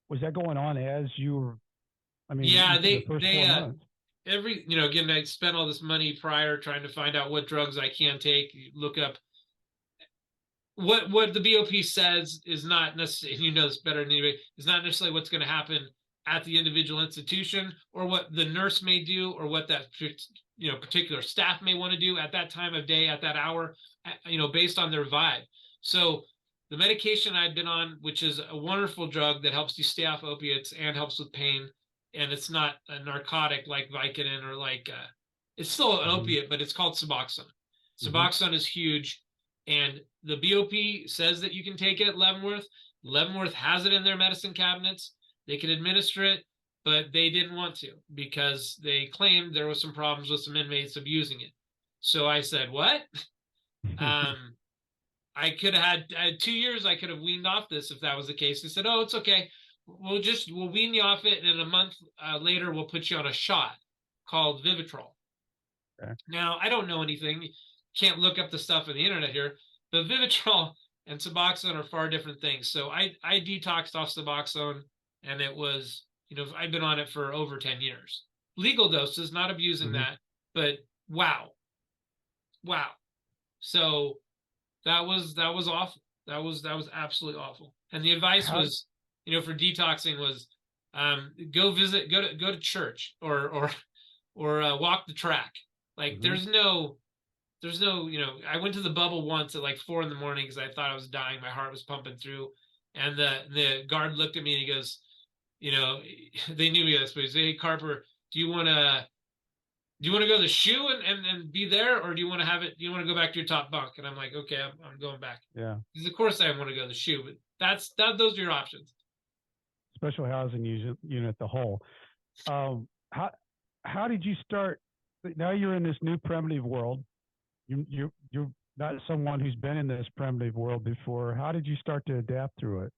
Was that going on as you were? I mean, yeah, the first 4 months. Again, I spent all this money prior trying to find out what drugs I can take. Look up what the BOP says is not necessarily, this better than anybody, is not necessarily what's going to happen at the individual institution or what the nurse may do or what that particular staff may want to do at that time of day, at that hour, based on their vibe. So the medication I'd been on, which is a wonderful drug that helps you stay off opiates and helps with pain, and it's not a narcotic like Vicodin or it's still an opiate, but it's called Suboxone. Suboxone is huge. And the BOP says that you can take it at Leavenworth. Leavenworth has it in their medicine cabinets. They can administer it, but they didn't want to because they claimed there was some problems with some inmates abusing it. So I said, what? I could have had 2 years. I could have weaned off this if that was the case. They said, "Oh, it's okay. We'll wean you off it, and a month later we'll put you on a shot called Vivitrol." Okay. Now I don't know anything. Can't look up the stuff on the internet here, but Vivitrol and Suboxone are far different things. So I detoxed off Suboxone, and it was, I've been on it for over 10 years. Legal doses, not abusing that, but wow. So that was awful. That was absolutely awful. And the advice was, for detoxing was, go to church or walk the track. Like there's no, I went to the bubble once at like 4 a.m. because I thought I was dying. My heart was pumping through. And the guard looked at me and he goes, they knew me this, but he said, "Hey, Carper, do you want to go to the shoe and be there, or do you want to go back to your top bunk?" And I'm like, okay, I'm going back. Yeah. Because of course I want to go to the shoe, but those are your options. Special housing unit, the whole. How did you start? Now you're in this new primitive world. You're not someone who's been in this primitive world before. How did you start to adapt through it?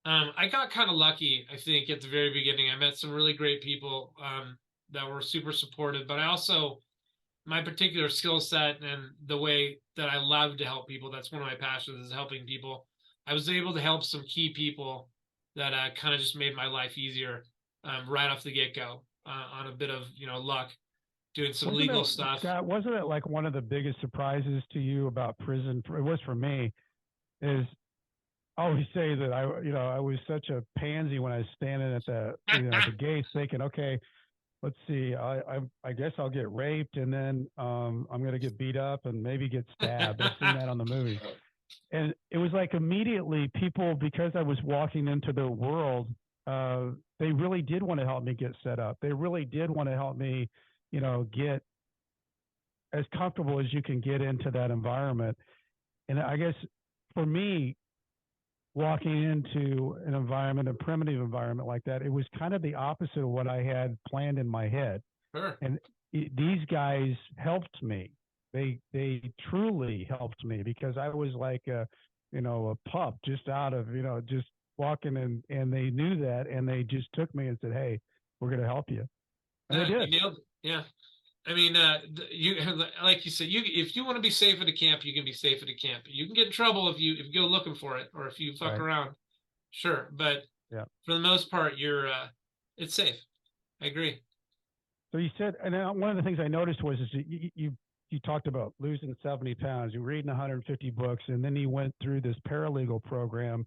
I got kind of lucky, I think, at the very beginning. I met some really great people that were super supportive, but I also, my particular skill set and the way that I love to help people, that's one of my passions, is helping people. I was able to help some key people that kind of just made my life easier right off the get-go on a bit of, luck, doing some legal stuff. Scott, wasn't it like one of the biggest surprises to you about prison? It was for me, is I always say that I was such a pansy when I was standing at the gates thinking, okay, let's see, I guess I'll get raped and then I'm going to get beat up and maybe get stabbed. I've seen that on the movie. And it was like immediately people, because I was walking into their world, they really did want to help me get set up. They really did want to help me, get as comfortable as you can get into that environment. And I guess for me, walking into an environment, a primitive environment like that, it was kind of the opposite of what I had planned in my head. Sure. And these guys helped me. They truly helped me because I was like a pup just out of, just walking and they knew that and they just took me and said, "Hey, we're going to help you." And they did. You nailed it. Yeah. I mean, you like you said, if you want to be safe at a camp, you can be safe at a camp. You can get in trouble if you go looking for it or if you fuck around. Sure, but for the most part, it's safe. I agree. So you said, and one of the things I noticed was you talked about losing 70 pounds. You were reading 150 books, and then you went through this paralegal program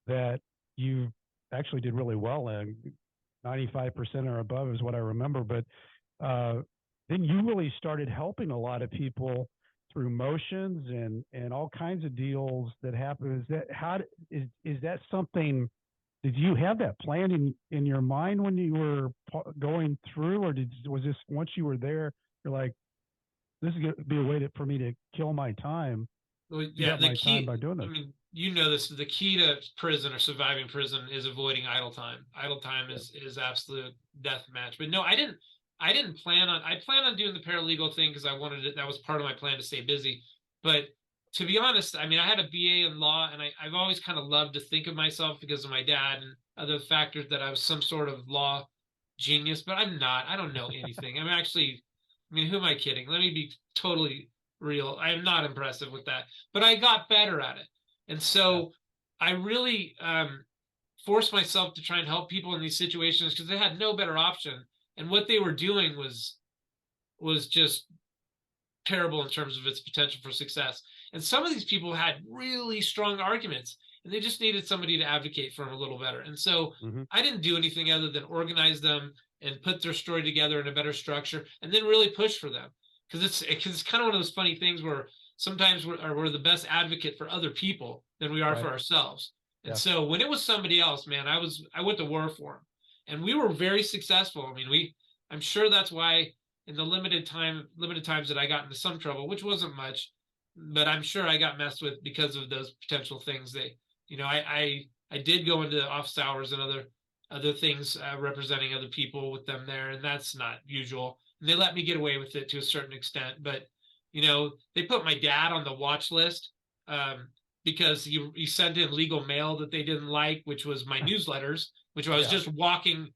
that you actually did really well in. 95% or above is what I remember, but then you really started helping a lot of people through motions and all kinds of deals that happen. Is that something? Did you have that plan in your mind when you were going through, or was this once you were there, you're like, this is going to be a way for me to kill my time? Well, yeah, the key by doing this. I mean, this. The key to prison or surviving prison is avoiding idle time. Idle time is absolute death match. But no, I didn't plan on. I planned on doing the paralegal thing because I wanted it. That was part of my plan to stay busy. But to be honest, I mean, I had a BA in law, and I've always kind of loved to think of myself because of my dad and other factors that I was some sort of law genius. But I'm not. I don't know anything. I'm actually. I mean, who am I kidding? Let me be totally real. I am not impressive with that, but I got better at it. And so I really forced myself to try and help people in these situations because they had no better option. And what they were doing was just terrible in terms of its potential for success. And some of these people had really strong arguments and they just needed somebody to advocate for them a little better. And so I didn't do anything other than organize them and put their story together in a better structure and then really push for them. Because it's kind of one of those funny things where sometimes we're the best advocate for other people than we are for ourselves. And so when it was somebody else, man, I went to war for them, and we were very successful. I mean, I'm sure that's why in the limited times that I got into some trouble, which wasn't much, but I'm sure I got messed with because of those potential things. I did go into office hours and other things, representing other people with them there, and that's not usual. And they let me get away with it to a certain extent, but they put my dad on the watch list, um, because he sent in legal mail that they didn't like, which was my newsletters, which I was Yeah. just walking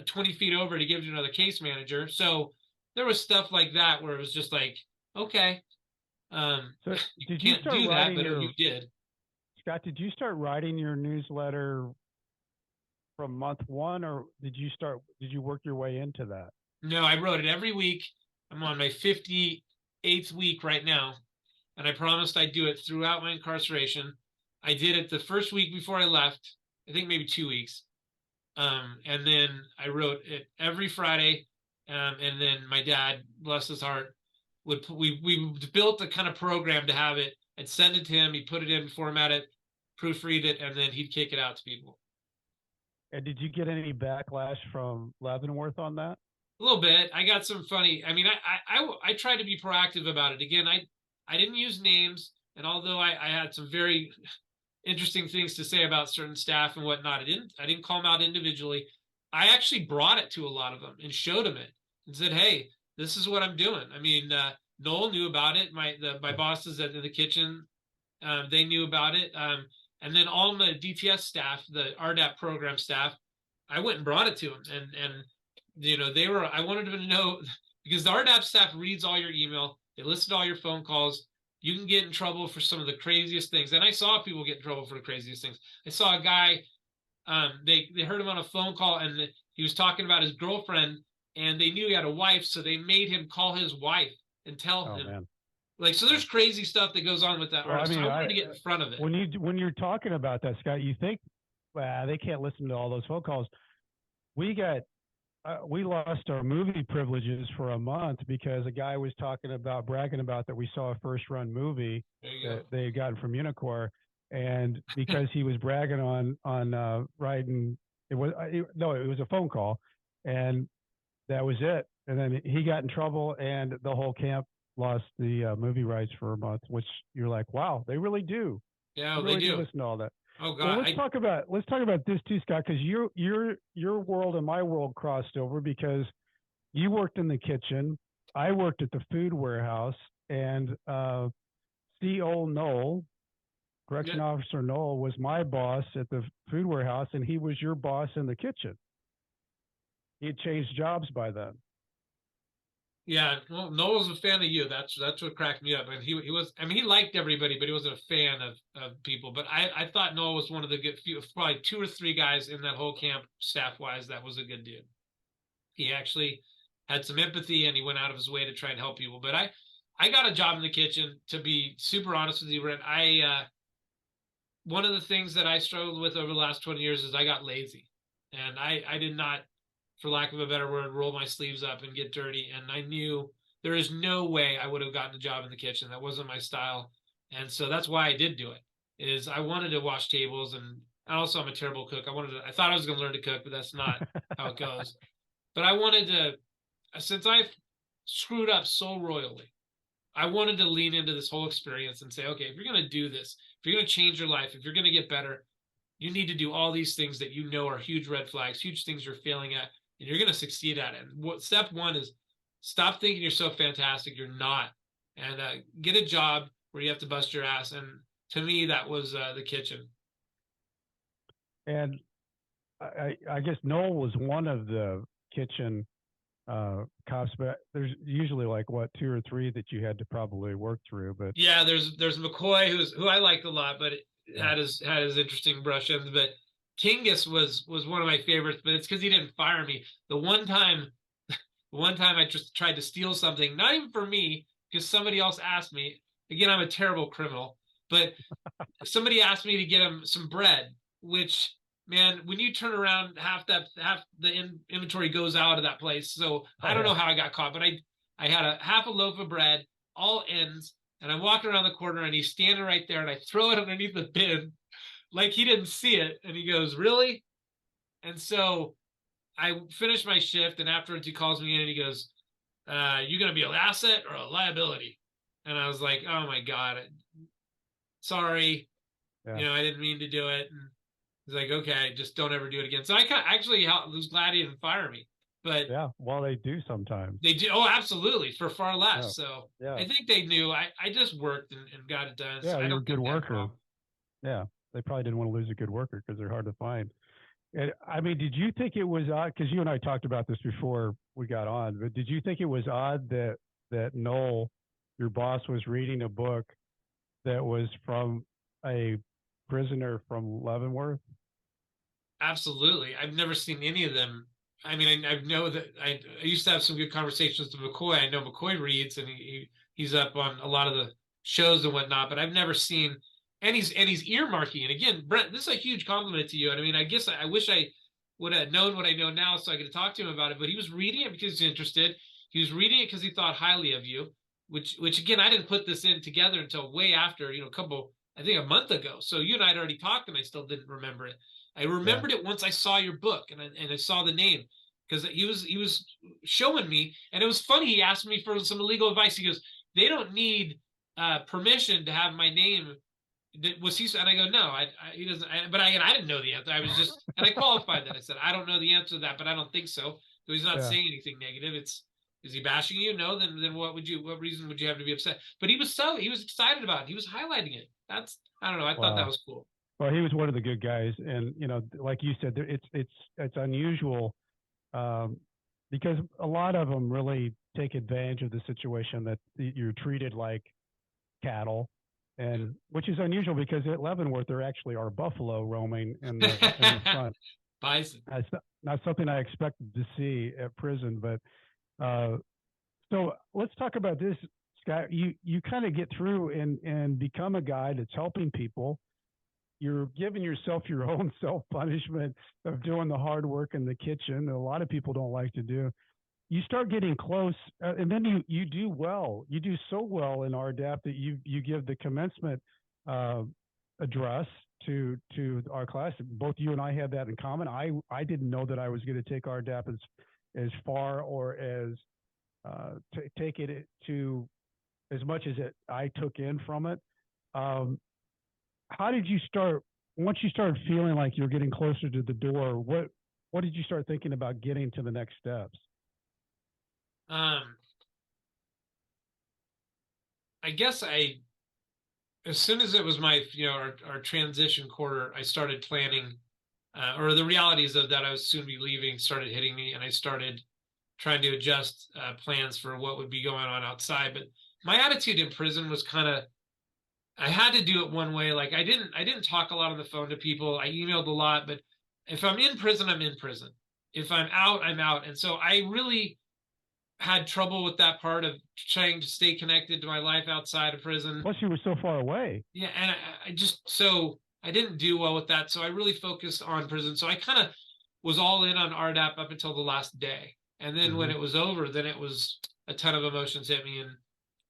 20 feet over to give to another case manager. So there was stuff like that where it was just like, okay, So you did you can't start do that, writing but you your did. Scott? Did you start writing your newsletter from month one, or did you work your way into that? No, I wrote it every week. I'm on my 58th week right now, and I promised I'd do it throughout my incarceration. I did it the first week before I left, I think maybe 2 weeks. And then I wrote it every Friday. And then my dad, bless his heart, we built a kind of program to have it. I'd send it to him. He'd put it in, format it, proofread it, and then he'd kick it out to people. And did you get any backlash from Leavenworth on that? A little bit. I got some funny. I mean, I tried to be proactive about it. Again, I didn't use names, and although I had some very interesting things to say about certain staff and whatnot, I didn't call them out individually. I actually brought it to a lot of them and showed them it and said, "Hey, this is what I'm doing." I mean, Noel knew about it. My Yeah. bosses at the kitchen, they knew about it. And then all the DTS staff, the RDAP program staff, I went and brought it to them, and they were. I wanted them to know because the RDAP staff reads all your email, they listen to all your phone calls. You can get in trouble for some of the craziest things, and I saw people get in trouble for the craziest things. I saw a guy. They heard him on a phone call, and he was talking about his girlfriend, and they knew he had a wife, so they made him call his wife and tell Oh him. man. Like, so there's crazy stuff that goes on with that Well, I artist. So mean, I wanted to get in front of it. when you're talking about that, Scott, you think, well, they can't listen to all those phone calls. We got we lost our movie privileges for a month because a guy was bragging about that we saw a first run movie that they had gotten from Unicor, and because he was bragging on writing, it was no, it was a phone call, and that was it. And then he got in trouble, and the whole camp lost the movie rights for a month. Which you're like, wow, they really do. Yeah, They they really do do. listen to all that. Oh Well, God, let's talk about this too, Scott, because your world and my world crossed over because you worked in the kitchen, I worked at the food warehouse, and CO Noel, yeah, correction officer Noel, was my boss at the food warehouse, and he was your boss in the kitchen. He had changed jobs by then. yeah. Well, Noel was a fan of you. That's what cracked me up. And he was. I mean, he liked everybody, but he wasn't a fan of people. But I thought Noel was one of the good few, probably two or three guys in that whole camp, staff wise, that was a good dude. He actually had some empathy, and he went out of his way to try and help people. But I got a job in the kitchen. To be super honest with you, Brent, one of the things that I struggled with over the last 20 years is I got lazy, and I did not, for lack of a better word, roll my sleeves up and get dirty. And I knew there is no way I would have gotten a job in the kitchen. That wasn't my style, and so that's why I did do it. Is I wanted to wash tables, and also I'm a terrible cook. I thought I was going to learn to cook, but that's not how it goes. But I wanted to, since I've screwed up so royally, I wanted to lean into this whole experience and say, okay, if you're going to do this, if you're going to change your life, if you're going to get better, you need to do all these things that you know are huge red flags, huge things you're failing at, and you're going to succeed at it. And step one is stop thinking you're so fantastic. You're not. And get a job where you have to bust your ass. And to me, that was the kitchen. And I guess Noel was one of the kitchen cops, but there's usually like what, two or three that you had to probably work through. But Yeah, there's McCoy who I liked a lot, but yeah. had his interesting brush ends. But Kingus was one of my favorites, but it's because he didn't fire me. The one time I just tried to steal something, not even for me, because somebody else asked me. Again, I'm a terrible criminal, but somebody asked me to get him some bread, which, man, when you turn around, half the inventory goes out of that place. So I Oh don't yeah. know how I got caught, but I had a half a loaf of bread, all ends, and I'm walking around the corner, and he's standing right there, and I throw it underneath the bin like he didn't see it, and he goes, "Really?" And so I finished my shift, and afterwards he calls me in and he goes, "You gonna be an asset or a liability?" And I was like, oh my God, sorry. Yeah. I didn't mean to do it. And he's like, okay, just don't ever do it again. So I actually was glad he didn't fire me, but Yeah. Well, they do sometimes. they do. Oh, absolutely. For far Yeah. less. So Yeah. I think they knew I just worked and got it done. So Yeah. I You're a don't good think they had a worker. problem. Yeah. They probably didn't want to lose a good worker because they're hard to find. And I mean, did you think it was odd? Because you and I talked about this before we got on, but did you think it was odd that Noel, your boss, was reading a book that was from a prisoner from Leavenworth? Absolutely. I've never seen any of them. I mean, I know that I used to have some good conversations with McCoy. I know McCoy reads and he's up on a lot of the shows and whatnot, but I've never seen and he's earmarking. And again, Brent, this is a huge compliment to you. And I mean, I guess I wish I would have known what I know now so I could talk to him about it. But he was reading it because he's interested. He was reading it because he thought highly of you, which again, I didn't put this in together until way after, a couple, I think a month ago. So you and I had already talked and I still didn't remember it. I Yeah. remembered it once I saw your book and I saw the name because he was showing me, and it was funny. He asked me for some legal advice. He goes, "They don't need permission to have my name." Was he? And I go, "No, he doesn't." But I didn't know the answer. I was just, and I qualified that. I said, "I don't know the answer to that, but I don't think so." So he's not Yeah. saying anything negative. Is he bashing you? No. Then what reason would you have to be upset? But he was excited about it. He was highlighting it. I don't know. I thought that Wow. was cool. Well, he was one of the good guys, and like you said, it's unusual um, because a lot of them really take advantage of the situation that you're treated like cattle, and which is unusual because at Leavenworth there actually are buffalo roaming in the front. Bison. That's not something I expected to see at prison, but uh, so let's talk about this, Scott. You kind of get through and become a guy that's helping people. You're giving yourself your own self punishment of doing the hard work in the kitchen that a lot of people don't like to do. You start getting close, and then you do well. You do so well in RDAP that you give the commencement uh, address to our class. Both you and I had that in common. I didn't know that I was going to take RDAP as far or as take it to as much as I took in from it. Um, how did you start once you started feeling like you're getting closer to the door? What did you start thinking about getting to the next steps? Um, I guess as soon as it was my, our transition quarter, I started planning, or the realities of that I was soon be leaving started hitting me, and I started trying to adjust plans for what would be going on outside. But my attitude in prison was kind of, I had to do it one way. Like I didn't talk a lot on the phone to people. I emailed a lot, but if I'm in prison, I'm in prison. If I'm out, I'm out. And so I really had trouble with that part of trying to stay connected to my life outside of prison. Plus, you were so far away. Yeah, and I just so I didn't do well with that. So I really focused on prison. So I kind of was all in on RDAP up until the last day. And then when Mm-hmm. it was over, then it was a ton of emotions hit me and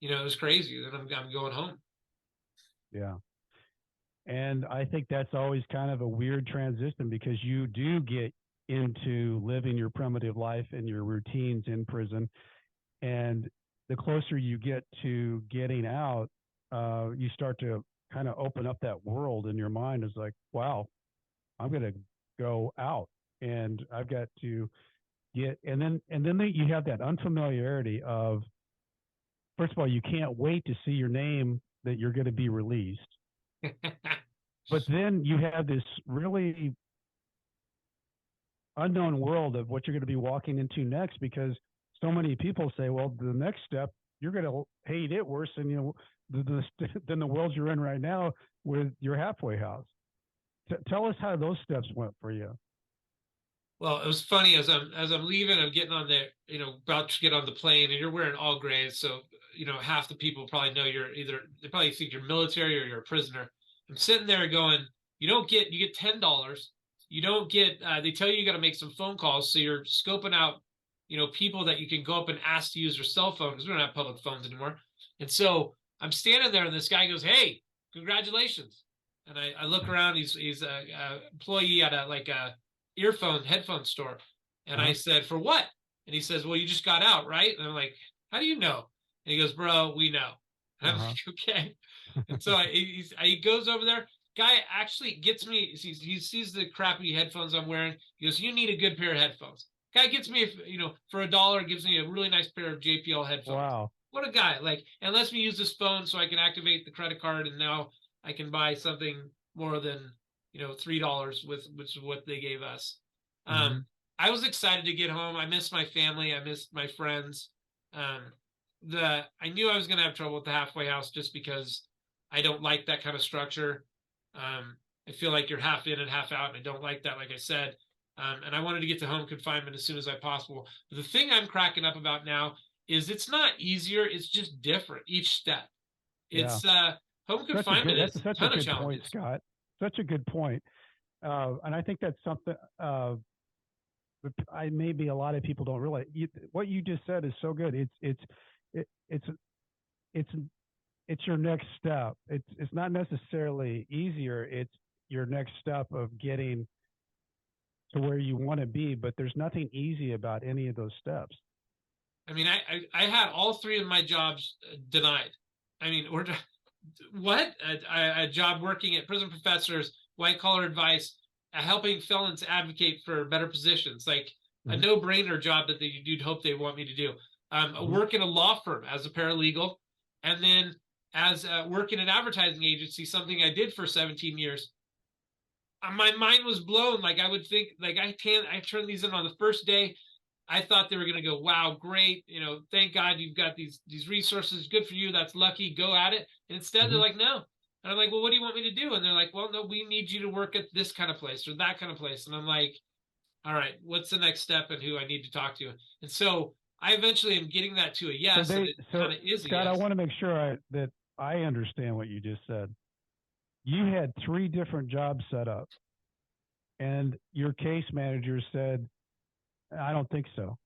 it was crazy. Then I'm going home. Yeah. And I think that's always kind of a weird transition because you do get into living your primitive life and your routines in prison. And the closer you get to getting out, you start to kind of open up that world in your mind. Is like, wow, I'm going to go out and I've got to and then you have that unfamiliarity of, first of all, you can't wait to see your name that you're going to be released. But then you have this really unknown world of what you're going to be walking into next because so many people say, well, the next step, you're going to hate it worse than, than the world you're in right now with your halfway house. Tell us how those steps went for you. Well, it was funny as I'm leaving, I'm getting on the, about to get on the plane, and you're wearing all grays, so half the people probably know they probably think you're military or you're a prisoner. I'm sitting there going, you get $10. You don't get they tell you got to make some phone calls, so you're scoping out, people that you can go up and ask to use their cell phone because we don't have public phones anymore. And so I'm standing there, and this guy goes, "Hey, congratulations!" And I look around. He's a employee at a headphone store. And I Uh-huh. said, "For what?" And he says, "Well, you just got out, right?" And I'm like, "How do you know?" And he goes, "Bro, we know." And I'm like, okay. And so he goes over there. Guy actually gets me. He sees the crappy headphones I'm wearing. He goes, "You need a good pair of headphones." Guy gets me, for $1, gives me a really nice pair of JPL headphones. Wow. What a guy! Like, and lets me use this phone so I can activate the credit card, and now I can buy something more than $3 with, which is what they gave us. I was excited to get home. I missed my family. I missed my friends. I knew I was going to have trouble with the halfway house just because I don't like that kind of structure. I feel like you're half in and half out, and I don't like that, like I said. And I wanted to get to home confinement as soon as I possible. But the thing I'm cracking up about now is it's not easier. It's just different each step. It's home confinement is such a ton a of good point, challenges. Scott. Such a good point. And I think that's something maybe a lot of people don't realize. What you just said is so good. It's your next step. It's not necessarily easier. It's your next step of getting to where you want to be. But there's nothing easy about any of those steps. I mean, I had all 3 of my jobs denied. I mean, or what? A job working at prison professors, white collar advice, helping felons advocate for better positions, like a no-brainer job that you'd hope they want me to do. Work in a law firm as a paralegal, and then as work in an advertising agency, something I did for 17 years. My mind was blown. Like, I would think, like, I turned these in on the first day. I thought they were going to go, wow, great. Thank God you've got these resources. Good for you. That's lucky. Go at it. And instead, they're like, no. And I'm like, well, what do you want me to do? And they're like, well, no, we need you to work at this kind of place or that kind of place. And I'm like, all right, what's the next step and who I need to talk to? And so I eventually am getting that to a yes. So, and it kind of is Scott, a yes. I want to make sure that I understand what you just said. You had 3 different jobs set up, and your case manager said, I don't think so.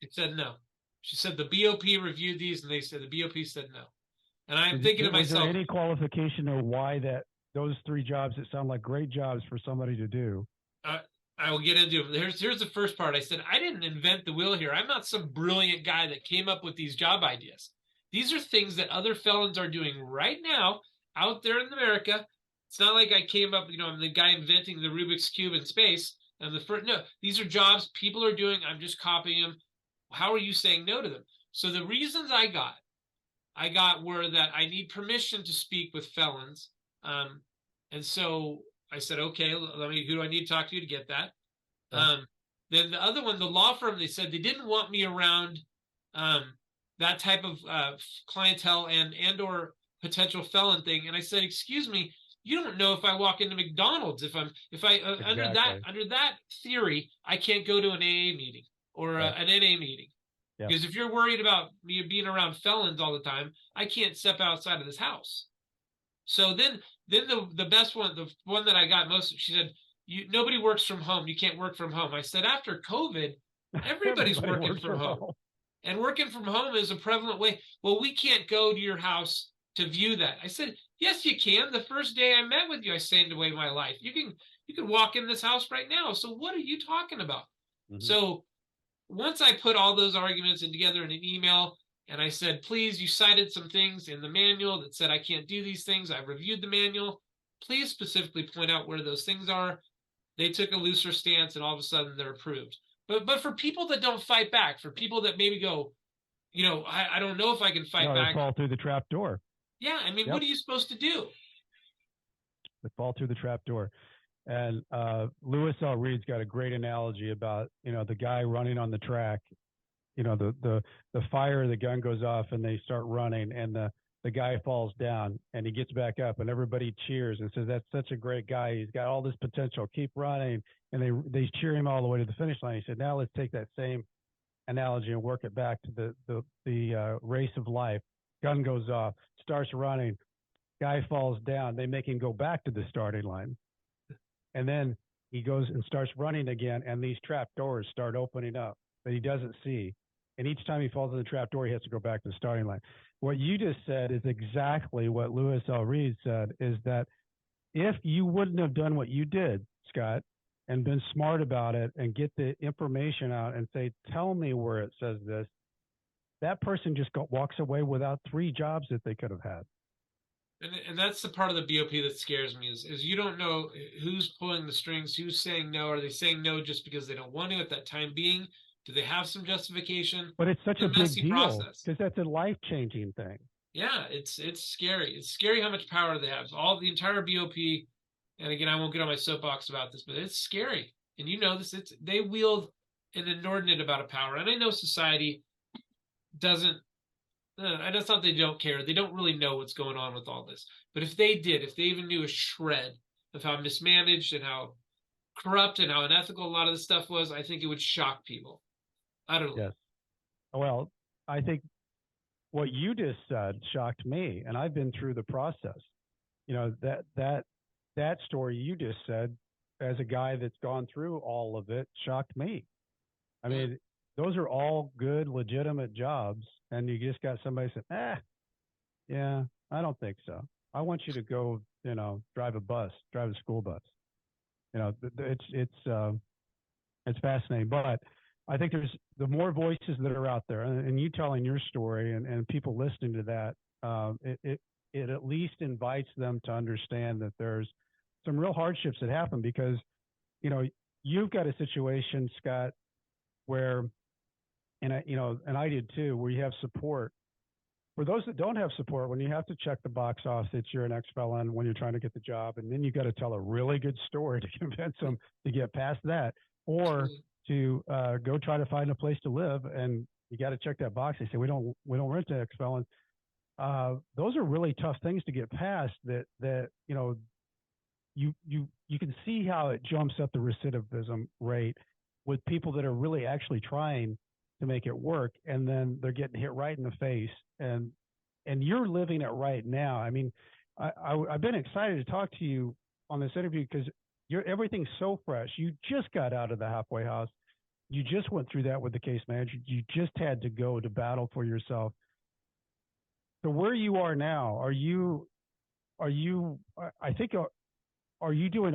It said no. She said the BOP reviewed these, and they said the BOP said no. And I'm thinking to myself, was there any qualification or why those 3 jobs that sound like great jobs for somebody to do? I will get into it. Here's the first part. I said, I didn't invent the wheel here. I'm not some brilliant guy that came up with these job ideas. These are things that other felons are doing right now out there in America. It's not like I came up, I'm the guy inventing the Rubik's Cube in space. And no, these are jobs people are doing. I'm just copying them. How are you saying no to them? So the reasons I got were that I need permission to speak with felons. And so I said, okay, who do I need to talk to get that? Then the other one, the law firm, they said they didn't want me around that type of clientele and or potential felon thing. And I said, excuse me, you don't know if I walk into McDonald's, exactly. under that theory, I can't go to an AA meeting or an NA meeting. Yep. Because if you're worried about me being around felons all the time, I can't step outside of this house. So then the best one, the one that I got most, she said, nobody works from home. You can't work from home. I said, after COVID, everybody's working from home. And working from home is a prevalent way. Well, we can't go to your house to view that. I said, yes, you can. The first day I met with you, I signed away my life. You can walk in this house right now. So what are you talking about? So once I put all those arguments together in an email, and I said, please, you cited some things in the manual that said I can't do these things. I've reviewed the manual. Please specifically point out where those things are. They took a looser stance, and all of a sudden they're approved. But for people that don't fight back, for people that maybe go, I don't know if I can fight back. They fall through the trap door. Yeah, I mean, What are you supposed to do? They fall through the trap door. And Lewis L. Reed's got a great analogy about, the guy running on the track. The fire, the gun goes off and they start running, and the guy falls down and he gets back up and everybody cheers and says, that's such a great guy. He's got all this potential. Keep running. And they cheer him all the way to the finish line. He said, now let's take that same analogy and work it back to the race of life. Gun goes off, starts running, guy falls down. They make him go back to the starting line. And then he goes and starts running again, and these trap doors start opening up that he doesn't see. And each time he falls in the trap door, he has to go back to the starting line. What you just said is exactly what Lewis L. Reed said, is that if you wouldn't have done what you did, Scott, and been smart about it and get the information out and say, tell me where it says this, that person just walks away without 3 jobs that they could have had. And that's the part of the BOP that scares me is you don't know who's pulling the strings, who's saying no. Are they saying no just because they don't want to at that time being? Do they have some justification? But it's such It's a a big messy deal process. because that's a life-changing thing. Yeah, it's scary. It's scary how much power they have. All the entire BOP, and again, I won't get on my soapbox about this, but it's scary. And you know this, they wield an inordinate amount of power. And I know society doesn't that's not they don't care. They don't really know what's going on with all this. But if they did, if they even knew a shred of how mismanaged and how corrupt and how unethical a lot of this stuff was, I think it would shock people. Utterly. Yes. Well, I think what you just said shocked me, and I've been through the process. You know, that story you just said, as a guy that's gone through all of it, shocked me. I mean, those are all good, legitimate jobs, and you just got somebody saying, yeah, I don't think so. I want you to go, drive a school bus. It's fascinating. But I think there's the more voices that are out there, and you telling your story and people listening to that, it at least invites them to understand that there's some real hardships that happen because, you've got a situation, Scott, where, and I did too, where you have support. For those that don't have support, when you have to check the box off that you're an ex-felon when you're trying to get the job, and then you got to tell a really good story to convince them to get past that, or to go try to find a place to live, and you got to check that box. They say we don't rent to ex-felons. Those are really tough things to get past. That you can see how it jumps up the recidivism rate with people that are really actually trying to make it work, and then they're getting hit right in the face, and you're living it right now. I mean, I've been excited to talk to you on this interview because everything's so fresh. You just got out of the halfway house. You just went through that with the case manager. You just had to go to battle for yourself. So where you are now, are you doing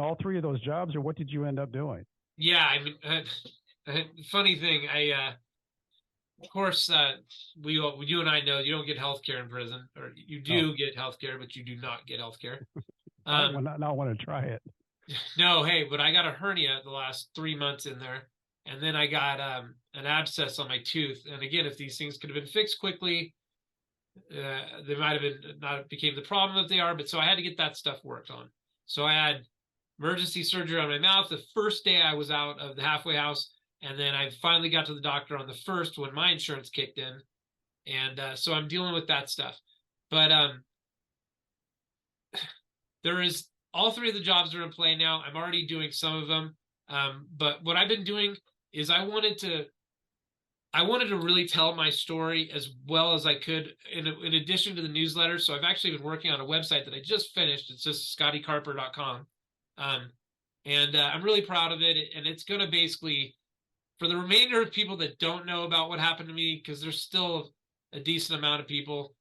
all 3 of those jobs, or what did you end up doing? Yeah, I mean, funny thing, of course, you and I know you don't get health care in prison, or you do get health care, but you do not get health care. I want to try it. No, hey, but I got a hernia the last 3 months in there, and then I got an abscess on my tooth. And again, if these things could have been fixed quickly, they might have been not became the problem that they are. But so I had to get that stuff worked on. So I had emergency surgery on my mouth the first day I was out of the halfway house. And then I finally got to the doctor on the first when my insurance kicked in. And so I'm dealing with that stuff. But there is all 3 of the jobs are in play now. I'm already doing some of them. But what I've been doing is I wanted to really tell my story as well as I could in addition to the newsletter. So I've actually been working on a website that I just finished. It's just scottycarper.com. And I'm really proud of it. And it's going to basically, for the remainder of people that don't know about what happened to me, because there's still a decent amount of people,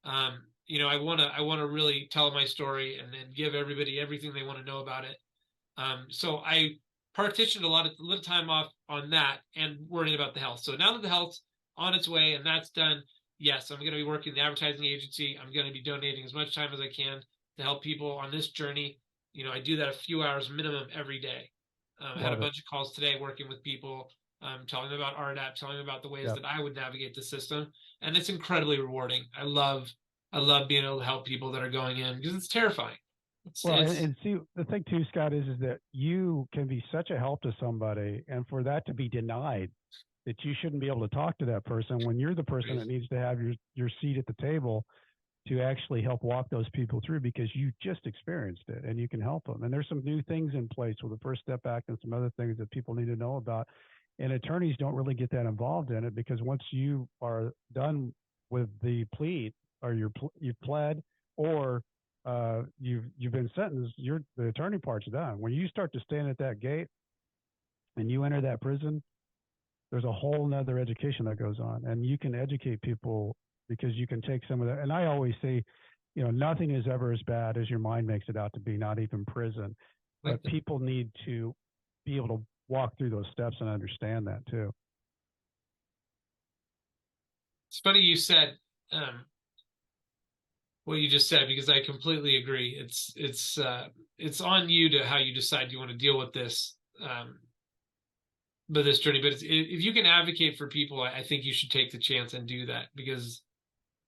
I want to really tell my story and then give everybody everything they want to know about it. So I partitioned a little time off on that and worrying about the health. So now that the health's on its way and that's done, yes, I'm going to be working the advertising agency. I'm going to be donating as much time as I can to help people on this journey. I do that a few hours minimum every day. I had a bunch of calls today working with people, telling them about RDAP, telling them about the ways that I would navigate the system. And it's incredibly rewarding. I love being able to help people that are going in because it's terrifying. And see, the thing too, Scott, is that you can be such a help to somebody, and for that to be denied, that you shouldn't be able to talk to that person when you're the person that needs to have your seat at the table to actually help walk those people through because you just experienced it and you can help them. And there's some new things in place with the First Step Act and some other things that people need to know about. And attorneys don't really get that involved in it because once you are done with the plea or you've pled or you've been sentenced, the attorney part's done. When you start to stand at that gate and you enter that prison, there's a whole nother education that goes on, and you can educate people because you can take some of that. And I always say, nothing is ever as bad as your mind makes it out to be, not even prison. But people need to be able to walk through those steps and understand that too. It's funny you said what you just said, because I completely agree. It's on you to how you decide you want to deal with this this journey. But if you can advocate for people, I think you should take the chance and do that, because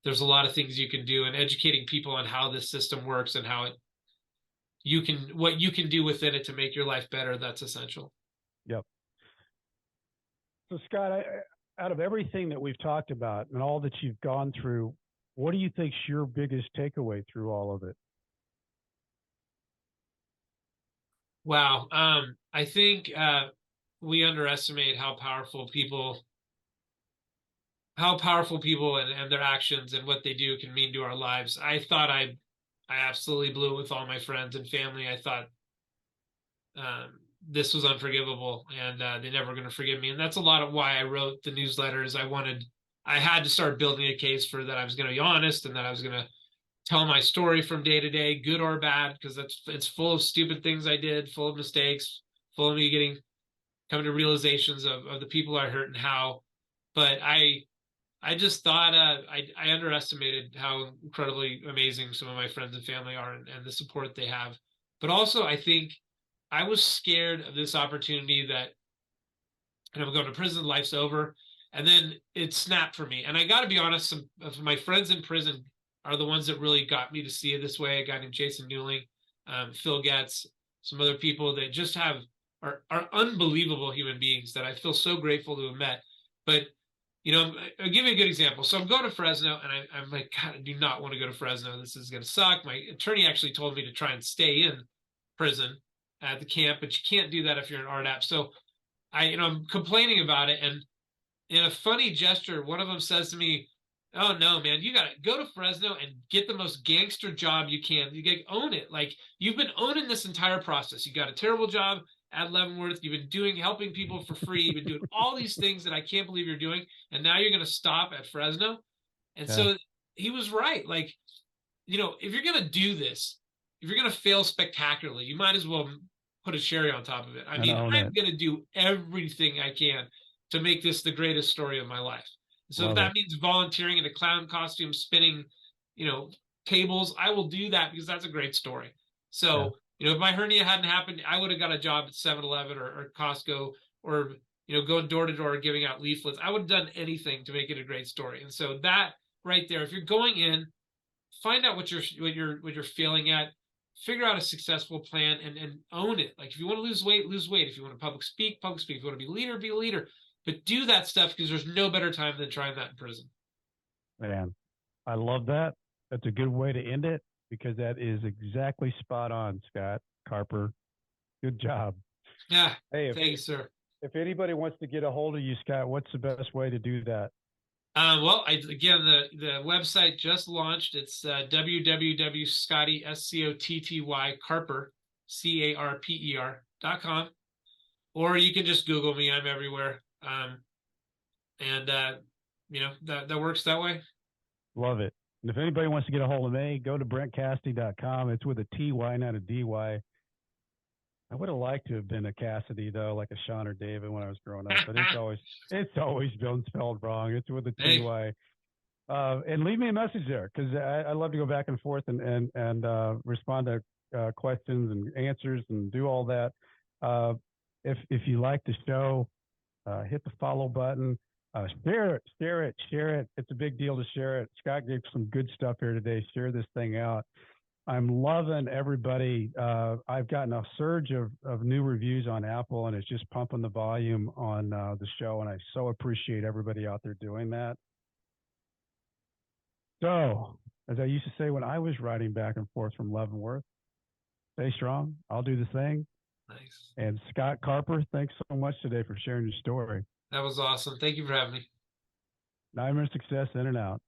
there's a lot of things you can do, and educating people on how this system works and how what you can do within it to make your life better. That's essential. Yep. So Scott, out of everything that we've talked about and all that you've gone through, what do you think's your biggest takeaway through all of it? Wow. I think we underestimate how powerful people and their actions and what they do can mean to our lives. I thought I absolutely blew it with all my friends and family. I thought this was unforgivable, and they're never going to forgive me. And that's a lot of why I wrote the newsletters. I had to start building a case for that I was going to be honest, and that I was going to tell my story from day to day, good or bad, because it's full of stupid things I did, full of mistakes, full of me coming to realizations of the people I hurt and how. But I just thought I underestimated how incredibly amazing some of my friends and family are, and the support they have. But also, I think I was scared of this opportunity that, and I'm going to prison, life's over. And then it snapped for me. And I got to be honest, some of my friends in prison are the ones that really got me to see it this way. A guy named Jason Newling, Phil Getz, some other people that just are unbelievable human beings that I feel so grateful to have met. But I'll give you a good example. So I'm going to Fresno, and I'm like, God, I do not want to go to Fresno. This is going to suck. My attorney actually told me to try and stay in prison at the camp, but you can't do that if you're an RDAP. So I'm complaining about it, and in a funny gesture, one of them says to me, "Oh no, man, you gotta go to Fresno and get the most gangster job you can. You gotta own it. Like, you've been owning this entire process. You got a terrible job at Leavenworth. You've been helping people for free. You've been doing all these things that I can't believe you're doing, and now you're gonna stop at Fresno." And so he was right. Like, if you're gonna do this, if you're gonna fail spectacularly, you might as well put a cherry on top of it. I mean, I'm gonna do everything I can to make this the greatest story of my life. So if that means volunteering in a clown costume, spinning, tables, I will do that, because that's a great story. So, if my hernia hadn't happened, I would have got a job at 7-Eleven or Costco, or, going door to door giving out leaflets. I would have done anything to make it a great story. And so that right there, if you're going in, find out what you're feeling at, figure out a successful plan, and own it. Like, if you want to lose weight, lose weight. If you want to public speak. If you want to be a leader, be a leader. But do that stuff, because there's no better time than trying that in prison. Man, I love that. That's a good way to end it, because that is exactly spot on, Scott Carper. Good job. Yeah. Hey, thank you, sir. If anybody wants to get a hold of you, Scott, what's the best way to do that? Well, again, the website just launched. It's www.scotty, SCOTTY, Carper, CARPER.com. Or you can just Google me. I'm everywhere. That works that way. Love it. And if anybody wants to get a hold of me, go to BrentCassidy.com. It's with a TY, not a DY. I would have liked to have been a Cassidy, though, like a Sean or David when I was growing up, but it's always been spelled wrong. It's with a TY. And leave me a message there, because I love to go back and forth and respond to questions and answers and do all that. If you like the show, hit the follow button. Share it. It's a big deal to share it. Scott gave some good stuff here today. Share this thing out. I'm loving everybody. I've gotten a surge of new reviews on Apple, and it's just pumping the volume on the show, and I so appreciate everybody out there doing that. So, as I used to say when I was riding back and forth from Leavenworth, stay strong. I'll do the thing. Nice. And Scott Carper, thanks so much today for sharing your story. That was awesome. Thank you for having me. Nightmare Success, in and out.